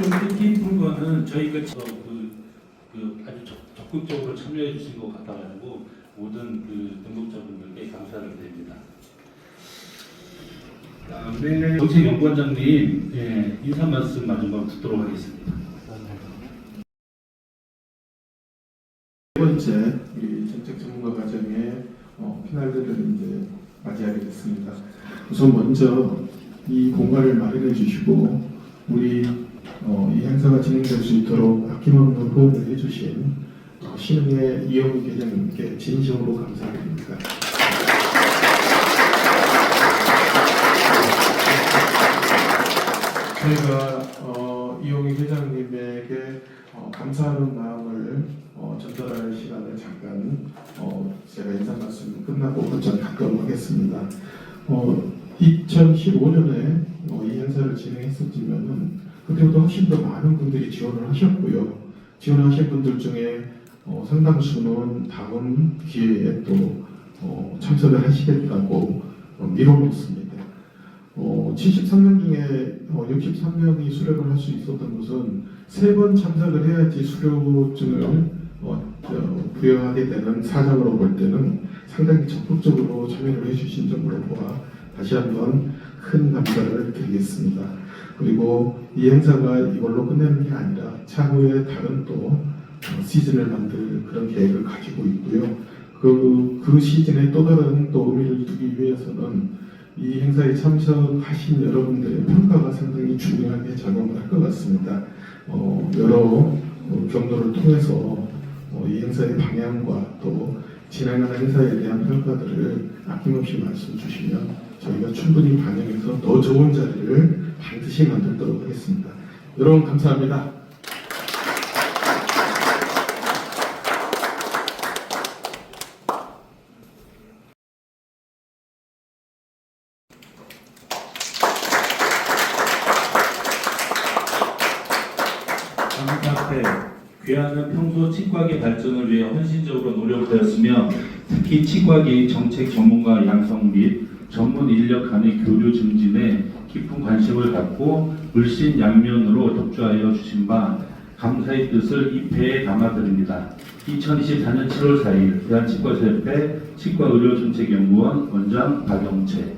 좀 뜻깊은 거는 저희가 아주 적극적으로 참여해 주신 것 같아가지고 모든 등록자분들께 감사를 드립니다. 다음에 정책연구원장님 인사 말씀 마지막으로 듣도록 하겠습니다. 세 번째 이 정책 전문가 과정의 피날레를 이제 맞이하게 됐습니다. 우선 먼저 이 공간을 마련해 주시고 우리 이 행사가 진행될 수 있도록 아낌없는 후원을 해주신 신흥의 이영희 회장님께 진심으로 감사드립니다. 저희가 이용희 회장님에게 감사하는 마음을 전달할 시간을 잠깐 제가 인사 말씀 끝나고 먼저 갖도록 하겠습니다. 2015년에 이 행사를 진행했었지만은 그때보다 훨씬 더 많은 분들이 지원을 하셨고요. 지원하신 분들 중에 상당수는 다음 기회에 또 참석을 하시겠다고 미뤄놓습니다. 73명 중에 63명이 수료를 할 수 있었던 것은 3번 참석을 해야지 수료증을 부여하게 되는 사정으로 볼 때는 상당히 적극적으로 참여를 해주신 점으로 보아 다시 한번 큰 감사를 드리겠습니다. 그리고 이 행사가 이걸로 끝내는 게 아니라 차후에 다른 또 시즌을 만들 그런 계획을 가지고 있고요. 그 시즌에 또 다른 또 의미를 두기 위해서는 이 행사에 참석하신 여러분들의 평가가 상당히 중요하게 작용을 할 것 같습니다. 여러 경로를 통해서 이 행사의 방향과 또 진행하는 행사에 대한 평가들을 아낌없이 말씀 주시면 저희가 충분히 반영해서 더 좋은 자리를 반드시 만들도록 하겠습니다. 여러분 감사합니다. 카페 귀하는 평소 치과계 발전을 위해 헌신적으로 노력되었으며 특히 치과계의 정책 전문가 양성 및 전문 인력 간의 교류 증진에 깊은 관심을 갖고 물신양면으로 협조하여 주신 바 감사의 뜻을 이 패에 담아드립니다. 2024년 7월 4일 대한치과협회 치과의료정책연구원 원장 박영채.